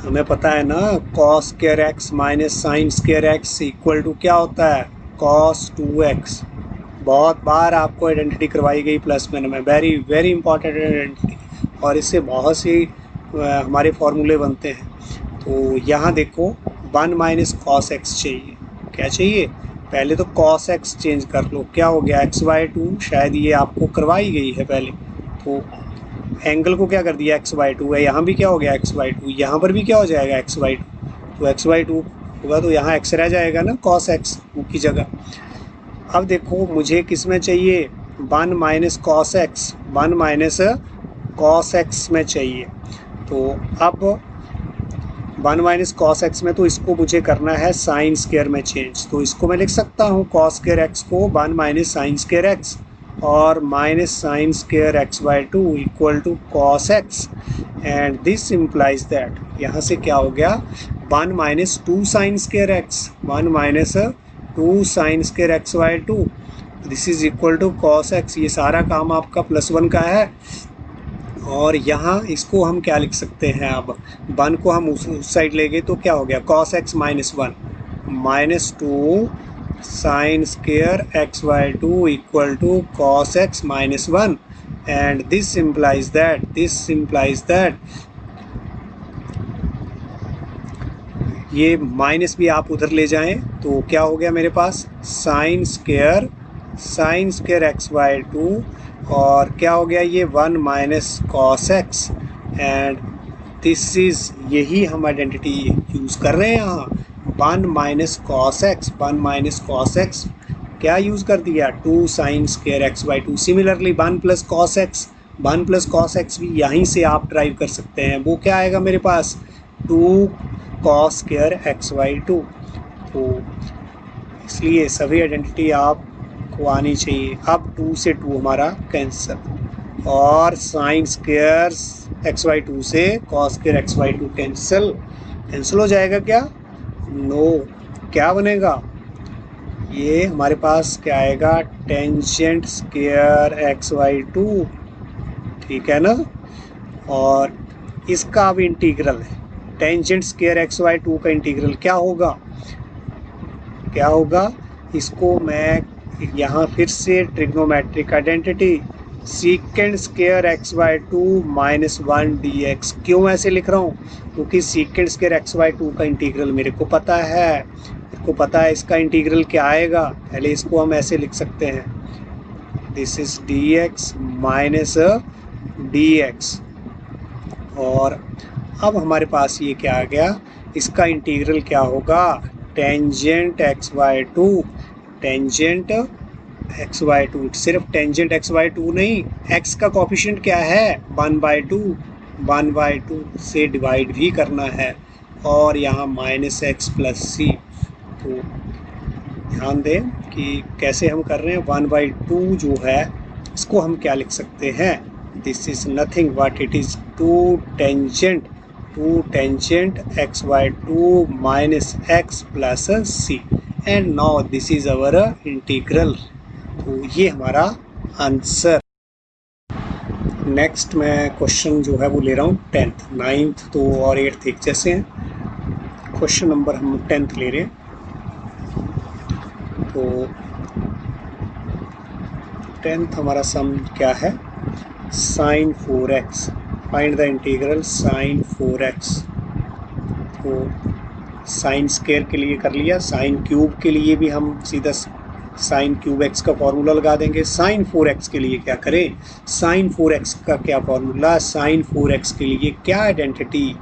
हमें पता है ना cos square x minus sine square x equal to क्या होता है cos 2x। बहुत बार आपको आइडेंटिटी करवाई गई प्लस मैन में, वेरी वेरी इंपॉर्टेंट आइडेंटिटी, और इससे बहुत सी हमारे फॉर्मूले बनते हैं। तो यहाँ देखो 1 - cos x चाहिए, क्या चाहिए, पहले तो cos x चेंज कर लो, क्या हो गया x/2, शायद ये आपको करवाई गई है पहले। तो एंगल को क्या कर दिया x/2 है, यहाँ भी क्या हो गया x/2, यहाँ पर भी क्या हो जाएगा x/2, तो x/2 होगा तो यहाँ x रह जाएगा ना cos x की जगह। अब देखो मुझे किस में चाहिए 1 - cos x, 1 - cos x में चाहिए। तो अब 1 - cos x में तो इसको मुझे करना है साइन स्क्वायर में चेंज, तो इसको मैं लिख सकता हूँ cos स्क्वायर x को 1 - साइन स्क्वायर x और minus sine square x/2 equal to cos x, and this implies that, यहाँ से क्या हो गया 1 - 2 sine square x, 1 - 2 sine square x/2, this is equal to cos x। ये सारा काम आपका +1 का है। और यहाँ इसको हम क्या लिख सकते हैं, अब 1 को हम उस साइड ले गए तो क्या हो गया cos x -1 -2 sine square x/2 equal to cos x -1, and this implies that ये माइनस भी आप उधर ले जाएं तो क्या हो गया मेरे पास साइन स्क्वायर x/2, और क्या हो गया ये 1 - cos x, and this is, यही हम आइडेंटिटी यूज़ कर रहे हैं यहाँ 1 - cos x, 1 - cos x क्या यूज़ कर दिया 2 sine square x/2। Similarly 1 + cos x, 1 + cos x भी यहीं से आप ड्राइव कर सकते हैं, वो क्या आएगा मेरे पास 2 cos स्क्वायर x/2। तो इसलिए सभी आइडेंटिटी आपको आनी चाहिए। अब 2 से 2 हमारा कैंसिल, और साइन स्क्वायर x/2 से cos स्क्वायर x/2 कैंसिल हो जाएगा क्या, नो, क्या बनेगा ये हमारे पास क्या आएगा टेंजेंट स्क्वायर x/2, ठीक है ना। और इसका अब इंटीग्रल है, टेंजेंट स्क्वायर x/2 का इंटीग्रल क्या होगा, इसको मैं यहाँ फिर से trigonometric identity secant square x/2 -1 dx, क्यों ऐसे लिख रहा हूँ, क्योंकि सीकेंड स्क्वायर x/2 का इंटीग्रल मेरे को पता है, इसका इंटीग्रल क्या आएगा। पहले इसको हम ऐसे लिख सकते हैं, this is dx minus dx, और अब हमारे पास ये क्या आ गया, इसका इंटीग्रल क्या होगा टेंजेंट x/2, सिर्फ टेंजेंट x/2 नहीं, x का कोफिशिएंट क्या है 1/2 से डिवाइड भी करना है, और यहाँ -x + c। तो ध्यान दें कि कैसे हम कर रहे हैं, 1/2 जो है इसको हम क्या लिख सकते हैं, this is nothing but it is 2 tangent x/2 -x + c, and now this is our integral. तो ये हमारा आंसर। नेक्स्ट मैं क्वेश्चन जो है वो ले रहा हूँ 10th, 9th तो और 8th एक जैसे हैं, क्वेश्चन नंबर हम 10th ले रहे हैं। तो 10th हमारा सम क्या है, sin 4x, find the integral sin 4x। तो साइन स्क्वायर के लिए कर लिया, साइन क्यूब के लिए भी हम सीधा साइन क्यूब एक्स का फॉर्मूला लगा देंगे। साइन 4x के लिए क्या करें, साइन 4x का क्या फॉर्मूला, साइन 4x के लिए क्या आइडेंटिटी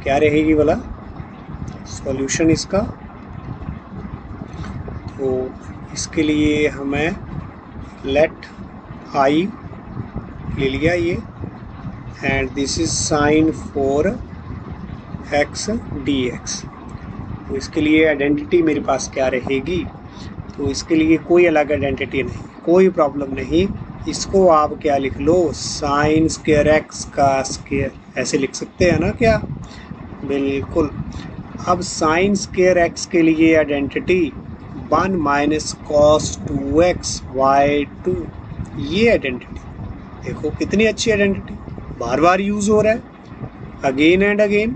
क्या रहेगी वाला सॉल्यूशन इसका। तो इसके लिए हमें लेट आई ले लिया ये, and this is sign 4x dx। तो इसके लिए आइडेंटिटी मेरे पास क्या रहेगी, तो इसके लिए कोई अलग आइडेंटिटी नहीं, कोई प्रॉब्लम नहीं। इसको आप क्या लिख लो, साइन स्क्वायर एक्स का स्क्वायर, ऐसे लिख सकते हैं ना क्या, बिल्कुल। अब साइन स्क्वायर एक्स के लिए identity 1 minus cos 2x by 2, ये आइडेंटिटी देखो कितनी अच्छी आइडेंटिटी, बार बार यूज हो रहा है अगेन एंड अगेन।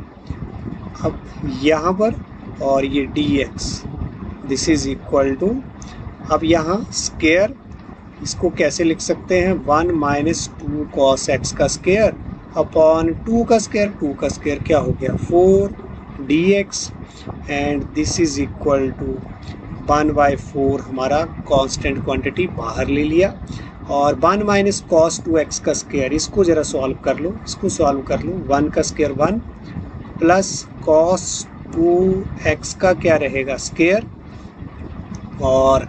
अब यहाँ पर और ये dx this is equal to, अब यहाँ स्क्वायर इसको कैसे लिख सकते हैं, 1 माइनस 2 कॉस एक्स का स्क्वायर अपॉन 2 का स्क्वायर, 2 का स्क्वायर क्या हो गया 4 dx, and this is equal to 1/4 हमारा कांस्टेंट क्वांटिटी बाहर ले लिया, और 1 माइनस कॉस 2x का स्क्वायर, इसको ज़रा सॉल्व कर लो, इसको सॉल्व कर लो। 1 का स्क्वायर 1 प्लस कॉस 2x का क्या रहेगा स्क्वायर, और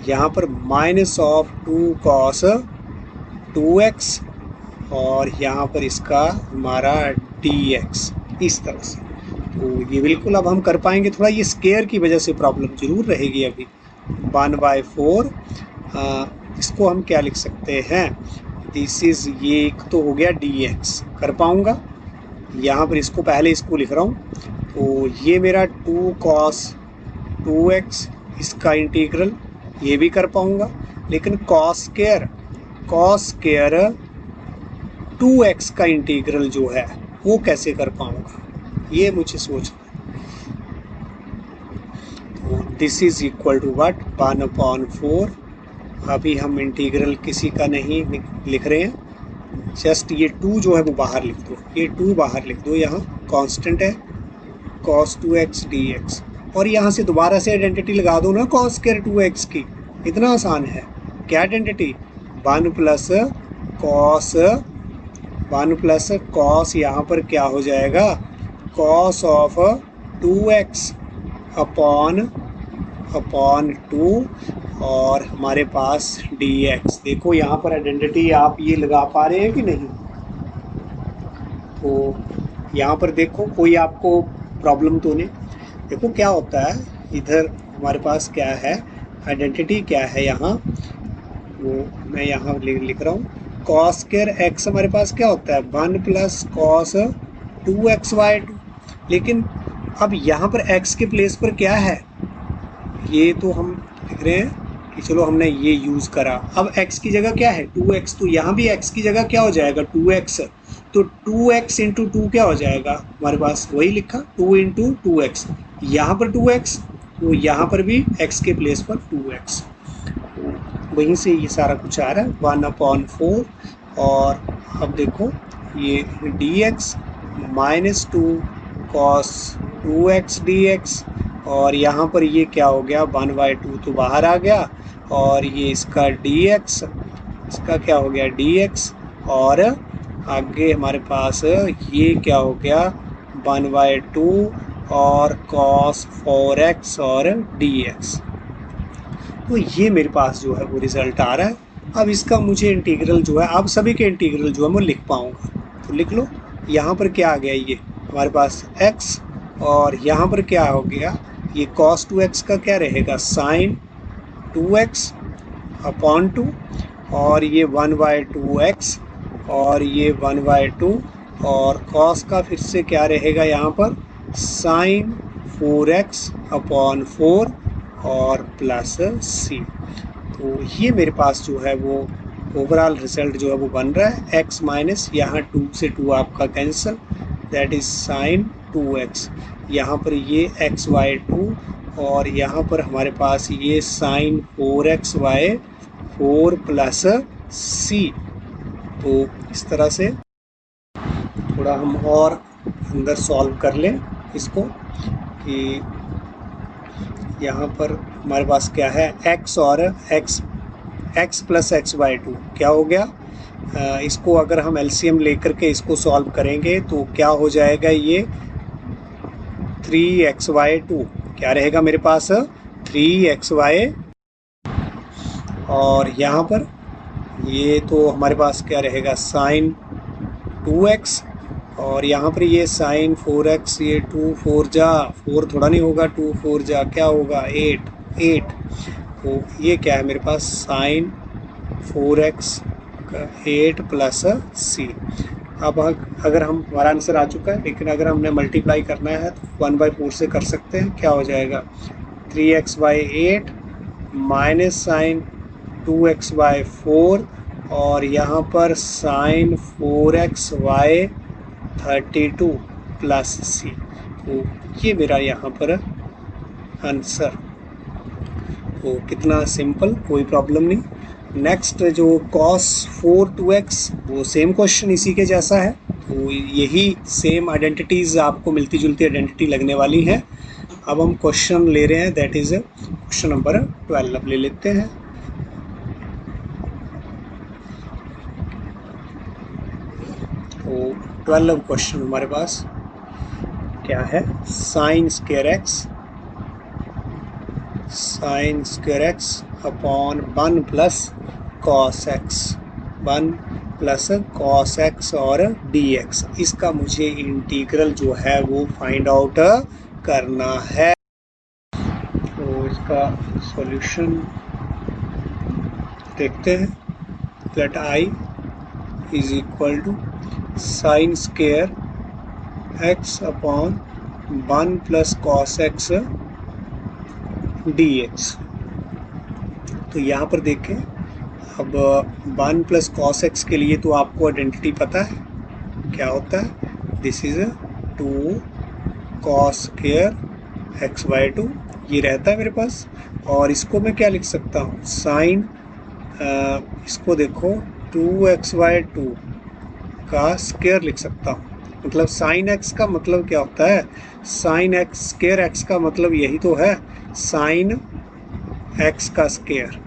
यहाँ पर माइनस ऑफ 2 कॉस 2x, और यहाँ पर इसका हमारा dx, इस तरह से। तो ये बिल्कुल अब हम कर पाएंगे, थोड़ा ये स्क्वायर की वजह से प्रॉब्लम जरूर रहेगी अभी। 1/4 इसको हम क्या लिख सकते हैं, दिस इज, ये एक तो हो गया dx, कर पाऊँगा यहाँ पर, इसको पहले इसको लिख रहा हूँ। तो ये मेरा 2 cos 2x, इसका इंटीग्रल ये भी कर पाऊँगा, लेकिन cos स्क्वायर 2x का इंटीग्रल जो है वो कैसे कर पाऊँगा, ये मुझे सोचना। तो this is equal to what, 1/4। अभी हम इंटीग्रल किसी का नहीं लिख रहे हैं, जस्ट ये 2 जो है वो बाहर लिख दो, ये 2 बाहर लिख दो, यहाँ कांस्टेंट है cos 2x dx, और यहाँ से दोबारा से आइडेंटिटी लगा दो ना cos स्क्वायर 2x की, इतना आसान है। क्या आइडेंटिटी, 1 प्लस कॉस यहाँ पर क्या हो जाएगा, cos ऑफ 2x अपॉन 2, और हमारे पास dx। देखो यहाँ पर आइडेंटिटी आप ये लगा पा रहे हैं कि नहीं, तो यहाँ पर देखो कोई आपको प्रॉब्लम तो नहीं। देखो क्या होता है, इधर हमारे पास क्या है, आइडेंटिटी क्या है यहाँ, वो मैं यहाँ लिख रहा हूँ, cos स्क्वायर x हमारे पास क्या होता है 1 प्लस कॉस 2x/2, लेकिन अब यहाँ पर x के प्लेस पर क्या है, ये तो हम लिख रहे हैं कि चलो हमने ये यूज़ करा, अब x की जगह क्या है 2x, तो यहाँ भी x की जगह क्या हो जाएगा 2x, तो 2x इंटू 2 क्या हो जाएगा हमारे पास, वही लिखा 2 इंटू 2x, यहाँ पर 2x, तो यहाँ पर भी x के प्लेस पर 2x, वहीं से ये सारा कुछ आ रहा है 1/4। और अब देखो ये dx minus 2 cos 2x dx, और यहाँ पर ये क्या हो गया 1/2 तो बाहर आ गया, और ये इसका dx, इसका क्या हो गया dx, और आगे हमारे पास ये क्या हो गया 1/2 और cos 4x और dx। तो ये मेरे पास जो है वो रिज़ल्ट आ रहा है। अब इसका मुझे इंटीग्रल जो है, अब सभी के इंटीग्रल जो है मैं लिख पाऊँगा, तो लिख लो। यहाँ पर क्या आ गया, ये हमारे पास x, और यहाँ पर क्या हो गया, ये cos 2x का क्या रहेगा साइन 2x अपॉन 2, और ये 1/2x, और ये 1/2, और cos का फिर से क्या रहेगा यहाँ पर साइन 4x अपॉन 4 और प्लस c। तो ये मेरे पास जो है वो ओवरऑल रिजल्ट जो है वो बन रहा है, x माइनस यहाँ 2 से 2 आपका cancel, that is sign 2x, यहाँ पर ये x/2, और यहाँ पर हमारे पास ये साइन 4x/4 प्लस c। तो इस तरह से थोड़ा हम और अंदर सॉल्व कर लें इसको, कि यहाँ पर हमारे पास क्या है, x और x plus x by two क्या हो गया, इसको अगर हम एलसीएम लेकर के इसको सॉल्व करेंगे तो क्या हो जाएगा, ये 3xy2 क्या रहेगा मेरे पास 3xy, और यहाँ पर ये तो हमारे पास क्या रहेगा साइन 2x, और यहाँ पर ये साइन 4x, ये 2 4 जा 4 थोड़ा नहीं होगा, 2 4 जा क्या होगा 8, तो ये क्या है मेरे पास साइन 4x का 8 प्लस c। अब अगर हम हमारा आंसर आ चुका है, लेकिन अगर हमने मल्टीप्लाई करना है तो 1/4 से कर सकते हैं, क्या हो जाएगा 3x/8 माइनस साइन 2x/4 और यहाँ पर साइन 4x/32 प्लस c। तो ये मेरा यहाँ पर आंसर, तो कितना सिंपल, कोई प्रॉब्लम नहीं। नेक्स्ट जो cos 4 2x, वो सेम क्वेश्चन इसी के जैसा है, तो यही सेम आइडेंटिटीज़ आपको मिलती जुलती आइडेंटिटी लगने वाली है। अब हम क्वेश्चन ले रहे हैं, दैट इज़ क्वेश्चन नंबर 12 ले लेते हैं। तो 12 क्वेश्चन हमारे पास क्या है, sign square x upon 1 plus cos x, 1 plus cos x और dx, इसका मुझे इंटीग्रल जो है वो फाइंड आउट करना है। तो इसका सॉल्यूशन देखते हैं। Let i is equal to sine square x upon 1 plus cos x dx। तो यहाँ पर देखें, अब 1 प्लस कॉस एक्स के लिए तो आपको आइडेंटिटी पता है क्या होता है, this is 2 cos square x/2, ये रहता है मेरे पास। और इसको मैं क्या लिख सकता हूँ, साइन, इसको देखो 2x/2 का स्क्वायर लिख सकता हूँ, मतलब साइन x का मतलब क्या होता है, साइन एक्स स्क्वायर एक्स का मतलब यही तो है साइन x का स्क्वायर।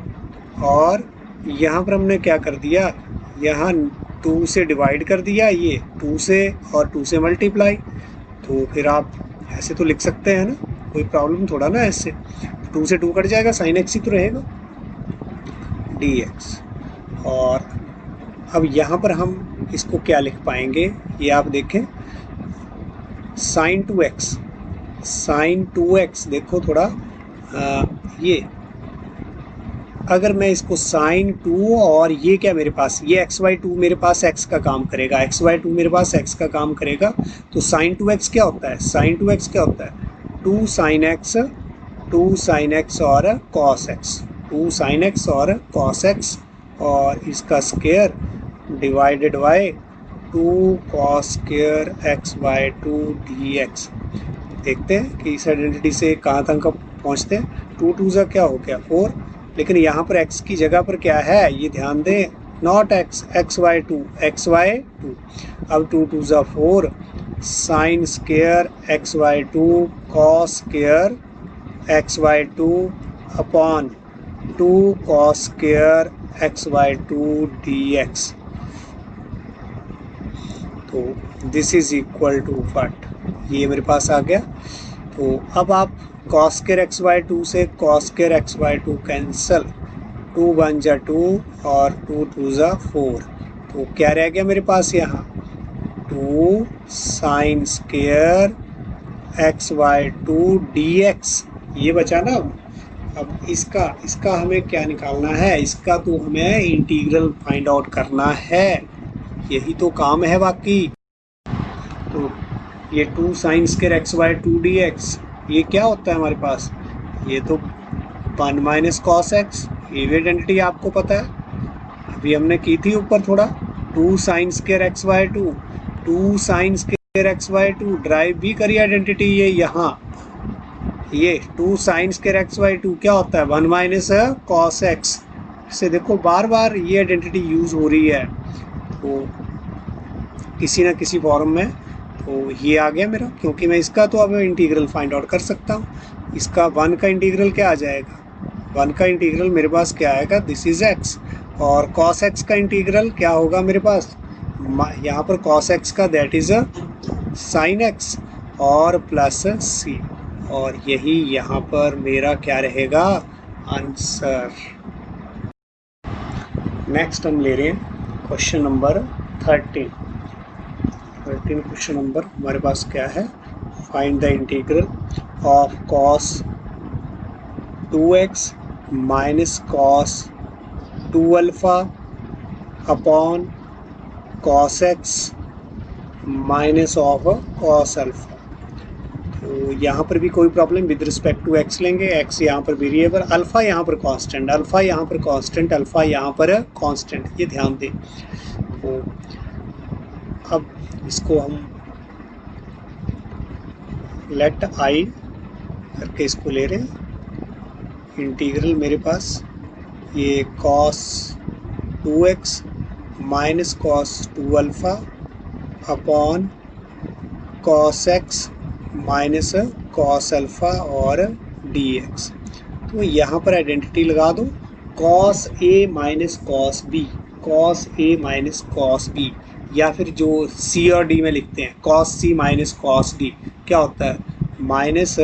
और यहाँ पर हमने क्या कर दिया, यहाँ 2 से डिवाइड कर दिया, ये 2 से और 2 से मल्टीप्लाई, तो फिर आप ऐसे तो लिख सकते हैं ना, कोई प्रॉब्लम थोड़ा ना, ऐसे 2 से 2 कट जाएगा, साइन एक्स ही तो रहेगा dx। और अब यहाँ पर हम इसको क्या लिख पाएंगे, ये आप देखें, साइन 2x देखो थोड़ा, ये अगर मैं इसको साइन 2 और ये क्या मेरे पास, ये xy2 मेरे पास x का काम करेगा, xy2 मेरे पास x का काम करेगा, तो साइन 2x क्या होता है, साइन 2x क्या होता है 2 साइन x और cos x, 2 साइन x और cos x, और इसका square divided by 2 cos square x/2 dx। देखते हैं कि इस आइडेंटिटी से कहाँ तक पहुँचते हैं। 2 2 जा क्या हो गया 4, लेकिन यहाँ पर x की जगह पर क्या है, ये ध्यान दें, नॉट x, xy2। अब 2 2 जा 4, sine square x/2 cos square x/2 upon 2 cos square x/2 dx। तो this is equal to what, ये मेरे पास आ गया। तो अब आप cos स्क्वायर x/2 से cos स्क्वायर x/2 कैंसल, 2 1 जा 2 और 2 2 जा 4, तो क्या रह गया मेरे पास यहाँ 2 साइन स्क्वायर x/2 dx, ये बचा ना। अब इसका हमें क्या निकालना है, इसका तो हमें इंटीग्रल फाइंड आउट करना है, यही तो काम है बाकी। तो ये 2 साइन स्क्वायर x/2 dx, ये क्या होता है हमारे पास, ये तो 1 माइनस कॉस एक्स, ये भी आइडेंटिटी आपको पता है, अभी हमने की थी ऊपर थोड़ा। 2 sine square x/2, 2 sine square x/2 drive भी करी आइडेंटिटी, ये यहाँ ये 2 साइन स्क्वायर x/2 क्या होता है 1 माइनस कॉस एक्स। से देखो बार बार ये आइडेंटिटी यूज़ हो रही है, तो किसी ना किसी फॉर्म में, तो ये आ गया मेरा, क्योंकि मैं इसका तो अब इंटीग्रल फाइंड आउट कर सकता हूँ। इसका 1 का इंटीग्रल क्या आ जाएगा, 1 का इंटीग्रल मेरे पास क्या आएगा, दिस इज x, और cos x का इंटीग्रल क्या होगा मेरे पास, यहाँ पर cos x का दैट इज sin x और प्लस c, और यही यहाँ पर मेरा क्या रहेगा आंसर। नेक्स्ट हम ले रहे हैं क्वेश्चन नंबर 13 क्वेश्चन नंबर हमारे पास क्या है, find the integral of cos 2x minus cos 2 alpha upon cos x minus of cos alpha. तो यहाँ पर भी कोई problem with respect to x लेंगे, x यहाँ पर वेरिएबल, अल्फ़ा यहाँ पर कांस्टेंट, अल्फ़ा यहाँ पर कांस्टेंट, अल्फ़ा यहाँ पर कांस्टेंट, ये ध्यान दें। तो अब इसको हम लेट आई करके इसको ले रहे हैं, इंटीग्रल मेरे पास ये cos 2x minus cos 2 alpha upon cos x minus cos alpha और dx। तो यहाँ पर आइडेंटिटी लगा दो, cos a minus cos b, cos a minus cos b, या फिर जो c और d में लिखते हैं cos c minus cos d, क्या होता है minus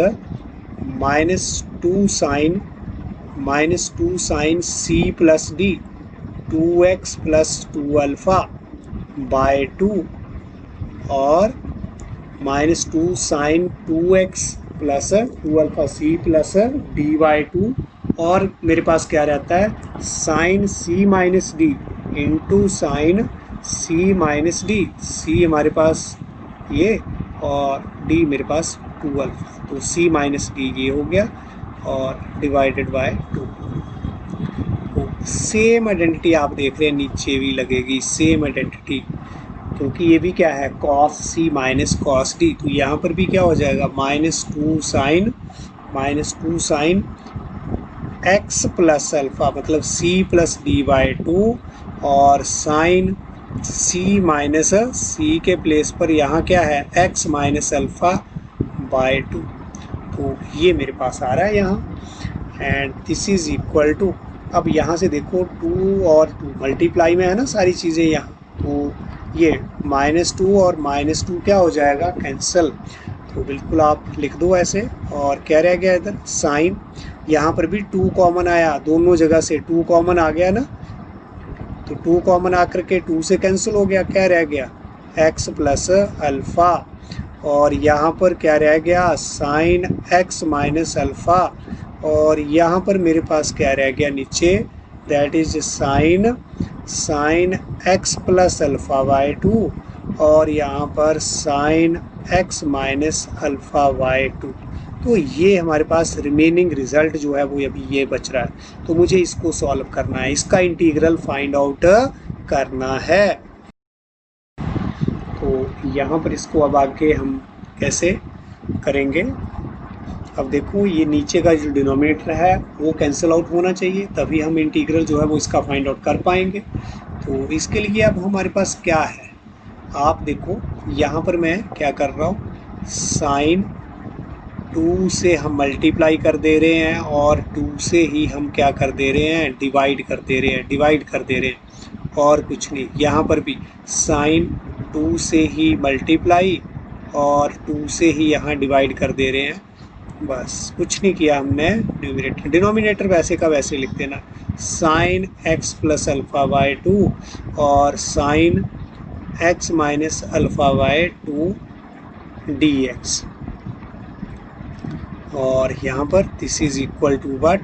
2 sine c plus d, 2x plus 2 alpha by 2 और -2 sine 2x plus 2 alpha C plus D by 2, और मेरे पास क्या रहता है sine c minus D into sine c minus D, c हमारे पास ये और d मेरे पास 2 अल्फ़ा, तो c माइनस डी ये हो गया और डिवाइडेड बाय 2। सेम आइडेंटिटी आप देख रहे हैं नीचे भी लगेगी सेम आइडेंटिटी, क्योंकि ये भी क्या है cos c minus cos d, तो यहाँ पर भी क्या हो जाएगा -2 साइन x प्लस अल्फ़ा मतलब c प्लस डी बाई 2 और साइन c माइनस c के प्लेस पर यहाँ क्या है x माइनस अल्फ़ा बाई 2, तो ये मेरे पास आ रहा है यहाँ, and this is equal to, अब यहाँ से देखो 2 और 2 मल्टीप्लाई में है ना सारी चीज़ें यहाँ, तो ये -2 और -2 क्या हो जाएगा कैंसिल, तो बिल्कुल आप लिख दो ऐसे, और क्या रह गया इधर साइन, यहाँ पर भी 2 कॉमन आया, दोनों जगह से 2 कॉमन आ गया ना, तो 2 कॉमन आकर के 2 से कैंसिल हो गया, क्या रह गया x प्लस अल्फ़ा, और यहाँ पर क्या रह गया साइन x माइनस अल्फ़ा, और यहाँ पर मेरे पास क्या रह गया नीचे that is sine x plus alpha by 2, और यहाँ पर sine x minus alpha by 2, तो ये हमारे पास रिमेनिंग रिजल्ट जो है वो अभी ये बच रहा है, तो मुझे इसको सॉल्व करना है, इसका इंटीग्रल फाइंड आउट करना है। तो यहाँ पर इसको अब आगे हम कैसे करेंगे, अब देखो ये नीचे का जो डिनोमिनेटर है वो कैंसिल आउट होना चाहिए, तभी हम इंटीग्रल जो है वो इसका फाइंड आउट कर पाएंगे। तो इसके लिए अब हमारे पास क्या है, आप देखो यहाँ पर मैं क्या कर रहा हूँ, साइन 2 से हम मल्टीप्लाई कर दे रहे हैं और 2 से ही हम क्या कर दे रहे हैं डिवाइड कर दे रहे हैं, और कुछ नहीं। यहाँ पर भी साइन 2 से ही मल्टीप्लाई और 2 से ही यहाँ डिवाइड कर दे रहे हैं, बस कुछ नहीं किया हमने। डिनोमिनेटर वैसे का वैसे लिख देना, sine x plus alpha by 2 और sine x minus alpha by 2 dx, और यहाँ पर this is equal to what,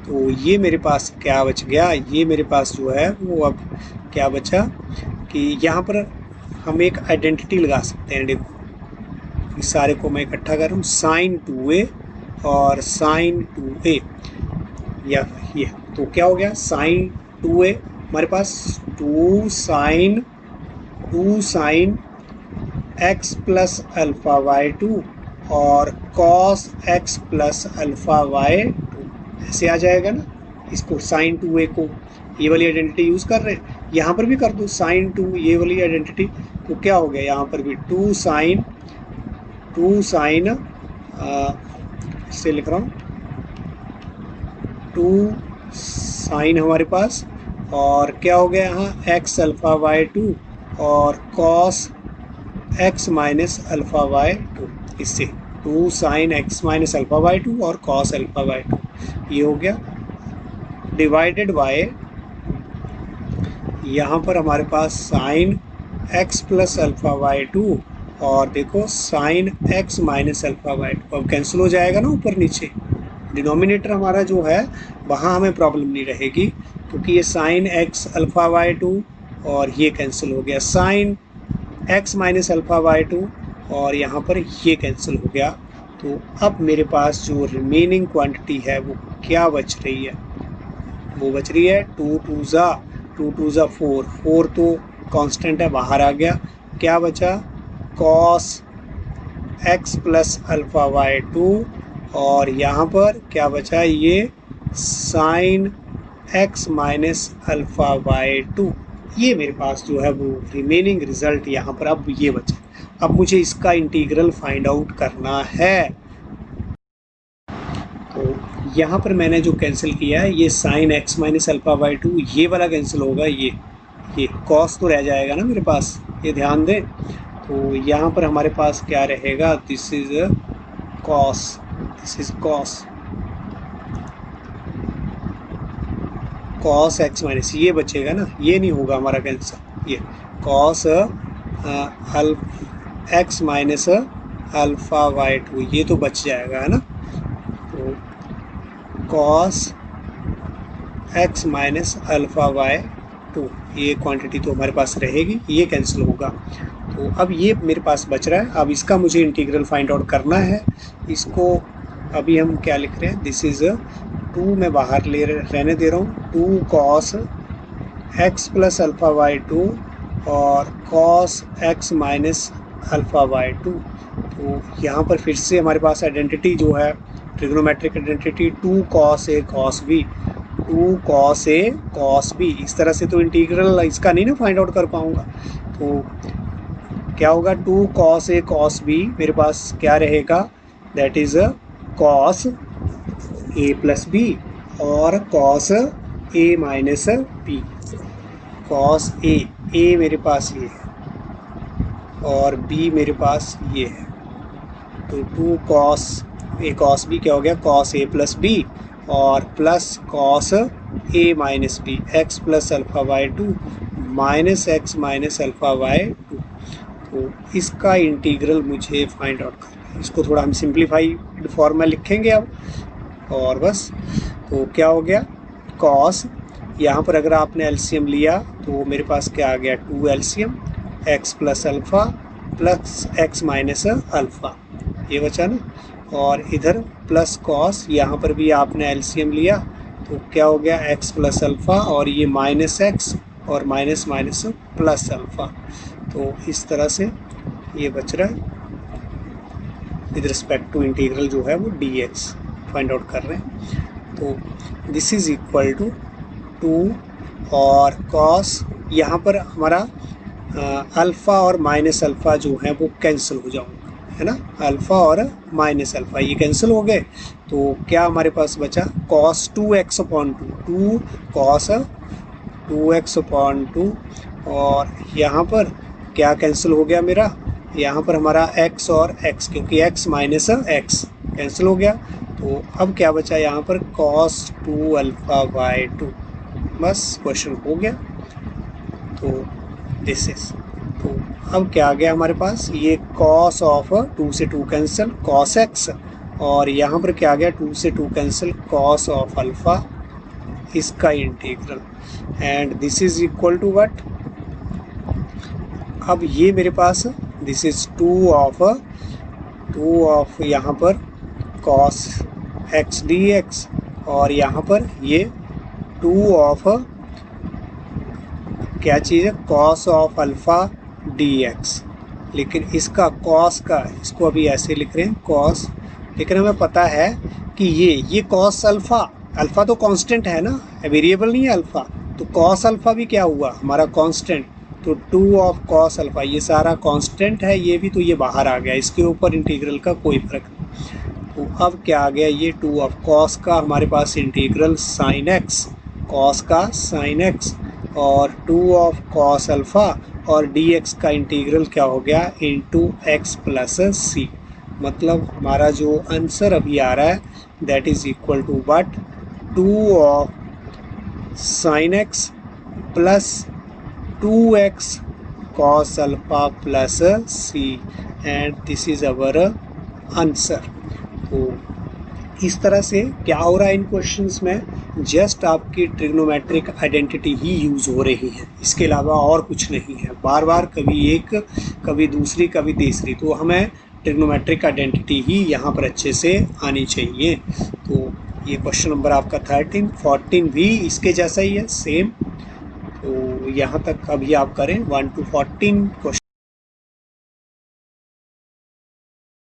तो ये मेरे पास क्या बच गया, ये मेरे पास जो है वो अब क्या बचा कि यहाँ पर हम एक आइडेंटिटी लगा सकते हैं। देखो इस सारे को मैं इकट्ठा कर रहा हूँ, साइन 2a और साइन 2a, या ये तो क्या हो गया साइन 2a हमारे पास 2 sine x plus alpha by 2 और cos x plus alpha by 2 ऐसे आ जाएगा ना। इसको साइन 2a को ये वाली आइडेंटिटी यूज़ कर रहे हैं, यहाँ पर भी कर दो साइन 2 ये वाली आइडेंटिटी, तो क्या हो गया यहाँ पर भी 2 साइन से लिख रहा हूँ 2 साइन हमारे पास, और क्या हो गया यहाँ एक्स अल्फ़ा वाई 2 और cos x minus alpha Y 2, इससे 2 sine x minus alpha Y 2 और कॉस अल्फ़ा वाई 2 ये हो गया, डिवाइडेड बाय यहाँ पर हमारे पास sine x plus alpha Y 2 और देखो sine x minus alpha Y 2, अब कैंसिल हो जाएगा ना ऊपर नीचे, डिनोमिनेटर हमारा जो है वहाँ हमें प्रॉब्लम नहीं रहेगी, क्योंकि ये साइन एक्स अल्फ़ा वाई 2 और ये कैंसिल हो गया, sine x minus alpha Y 2 और यहाँ पर ये कैंसिल हो गया। तो अब मेरे पास जो रिमेनिंग क्वांटिटी है वो क्या बच रही है, वो बच रही है 2 टू ज़ा 4, 4 तो कांस्टेंट है बाहर आ गया, क्या बचा cos x plus alpha Y 2 और यहाँ पर क्या बचा ये sine x minus alpha Y 2, ये मेरे पास जो है वो रिमेनिंग रिजल्ट यहाँ पर अब ये बचा। अब मुझे इसका इंटीग्रल फाइंड आउट करना है, तो यहाँ पर मैंने जो कैंसिल किया है ये sine x minus alpha Y 2 ये वाला कैंसिल होगा, ये कॉस तो रह जाएगा ना मेरे पास, ये ध्यान दें। तो यहाँ पर हमारे पास क्या रहेगा, this is cos, this is cos x minus, ये बचेगा ना, ये नहीं होगा हमारा कैंसिल, ये cos x minus alpha Y 2 ये तो बच जाएगा है ना, तो cos x minus alpha Y 2 ये क्वांटिटी तो हमारे पास रहेगी, ये कैंसिल होगा। तो अब ये मेरे पास बच रहा है, अब इसका मुझे इंटीग्रल फाइंड आउट करना है। इसको अभी हम क्या लिख रहे हैं, दिस इज़ 2 मैं बाहर रहने दे रहा हूँ, 2 cos x plus alpha Y 2 और cos x minus alpha Y 2। तो यहाँ पर फिर से हमारे पास आइडेंटिटी जो है trigonometric identity 2 cos A cos B, 2 cos A cos B, इस तरह से तो इंटीग्रल इसका नहीं ना फाइंड आउट कर पाऊँगा। तो क्या होगा 2 कॉस ए कॉस बी मेरे पास क्या रहेगा, that is cos A plus B और cos A minus B, cos A मेरे पास ये है और बी मेरे पास ये है, तो 2 कॉस ए कॉस बी क्या हो गया कॉस ए प्लस बी और plus cos A minus B, x plus alpha Y 2 minus x minus alpha Y 2। तो इसका इंटीग्रल मुझे फाइंड आउट करना है, इसको थोड़ा हम सिंप्लीफाइड फॉर्म में लिखेंगे अब, और बस। तो क्या हो गया कॉस, यहाँ पर अगर आपने एलसीएम लिया तो मेरे पास क्या आ गया 2 LCM x plus alpha plus x minus alpha, ये बचा ना, और इधर प्लस कॉस, यहाँ पर भी आपने एलसीएम लिया तो क्या हो गया एक्स प्लस अल्फ़ा और ये माइनस एक्स और माइनस माइनस प्लस अल्फ़ा। तो इस तरह से ये बच रहा है विद रिस्पेक्ट टू इंटीग्रल जो है वो डी एक्स फाइंड आउट कर रहे हैं। तो दिस इज़ इक्वल टू 2 और कॉस, यहाँ पर हमारा अल्फ़ा और माइनस अल्फ़ा जो है वो कैंसिल हो जाऊँगा, है ना, अल्फ़ा और माइनस अल्फ़ा ये कैंसिल हो गए, तो क्या हमारे पास बचा cos 2x upon 2 cos 2x upon 2 और यहाँ पर क्या कैंसिल हो गया मेरा, यहाँ पर हमारा x और x, क्योंकि x माइनस x कैंसिल हो गया, तो अब क्या बचा यहाँ पर cos 2 अल्फ़ा बाई 2, बस क्वेश्चन हो गया। तो दिस इज, तो अब क्या आ गया हमारे पास, ये cos ऑफ 2 से 2 कैंसिल cos x और यहाँ पर क्या आ गया 2 से 2 कैंसिल cos ऑफ अल्फ़ा, इसका integral, and this is equal to what, अब ये मेरे पास दिस इज 2 ऑफ यहाँ पर cos x dx और यहाँ पर ये 2 ऑफ क्या चीज़ है cos ऑफ अल्फ़ा dx, लेकिन इसका cos का, इसको अभी ऐसे लिख रहे हैं cos, लेकिन हमें पता है कि ये cos अल्फ़ा तो कांस्टेंट है ना, वेरिएबल नहीं है अल्फ़ा, तो cos अल्फ़ा भी क्या हुआ हमारा कांस्टेंट, तो 2 ऑफ cos अल्फ़ा ये सारा कांस्टेंट है, ये भी, तो ये बाहर आ गया, इसके ऊपर इंटीग्रल का कोई फर्क नहीं। तो अब क्या आ गया, ये 2 ऑफ कॉस का हमारे पास इंटीग्रल साइन एक्स, कॉस का साइन एक्स, और 2 ऑफ कॉस अल्फ़ा, और डी एक्स का इंटीग्रल क्या हो गया, इंटू एक्स प्लस सी। मतलब हमारा जो आंसर अभी आ रहा है that is equal to what, 2 of sine x plus 2x cos alpha plus c, and this is our answer. तो इस तरह से क्या हो रहा है इन क्वेश्चंस में, जस्ट आपकी ट्रिग्नोमेट्रिक आइडेंटिटी ही यूज़ हो रही है, इसके अलावा और कुछ नहीं है। बार बार कभी एक, कभी दूसरी, कभी तीसरी, तो हमें ट्रिग्नोमेट्रिक आइडेंटिटी ही यहाँ पर अच्छे से आनी चाहिए। तो ये क्वेश्चन नंबर आपका 13, 14 भी इसके जैसा ही है, सेम। तो यहाँ तक अभी आप करें 1 to 14 क्वेश्चन।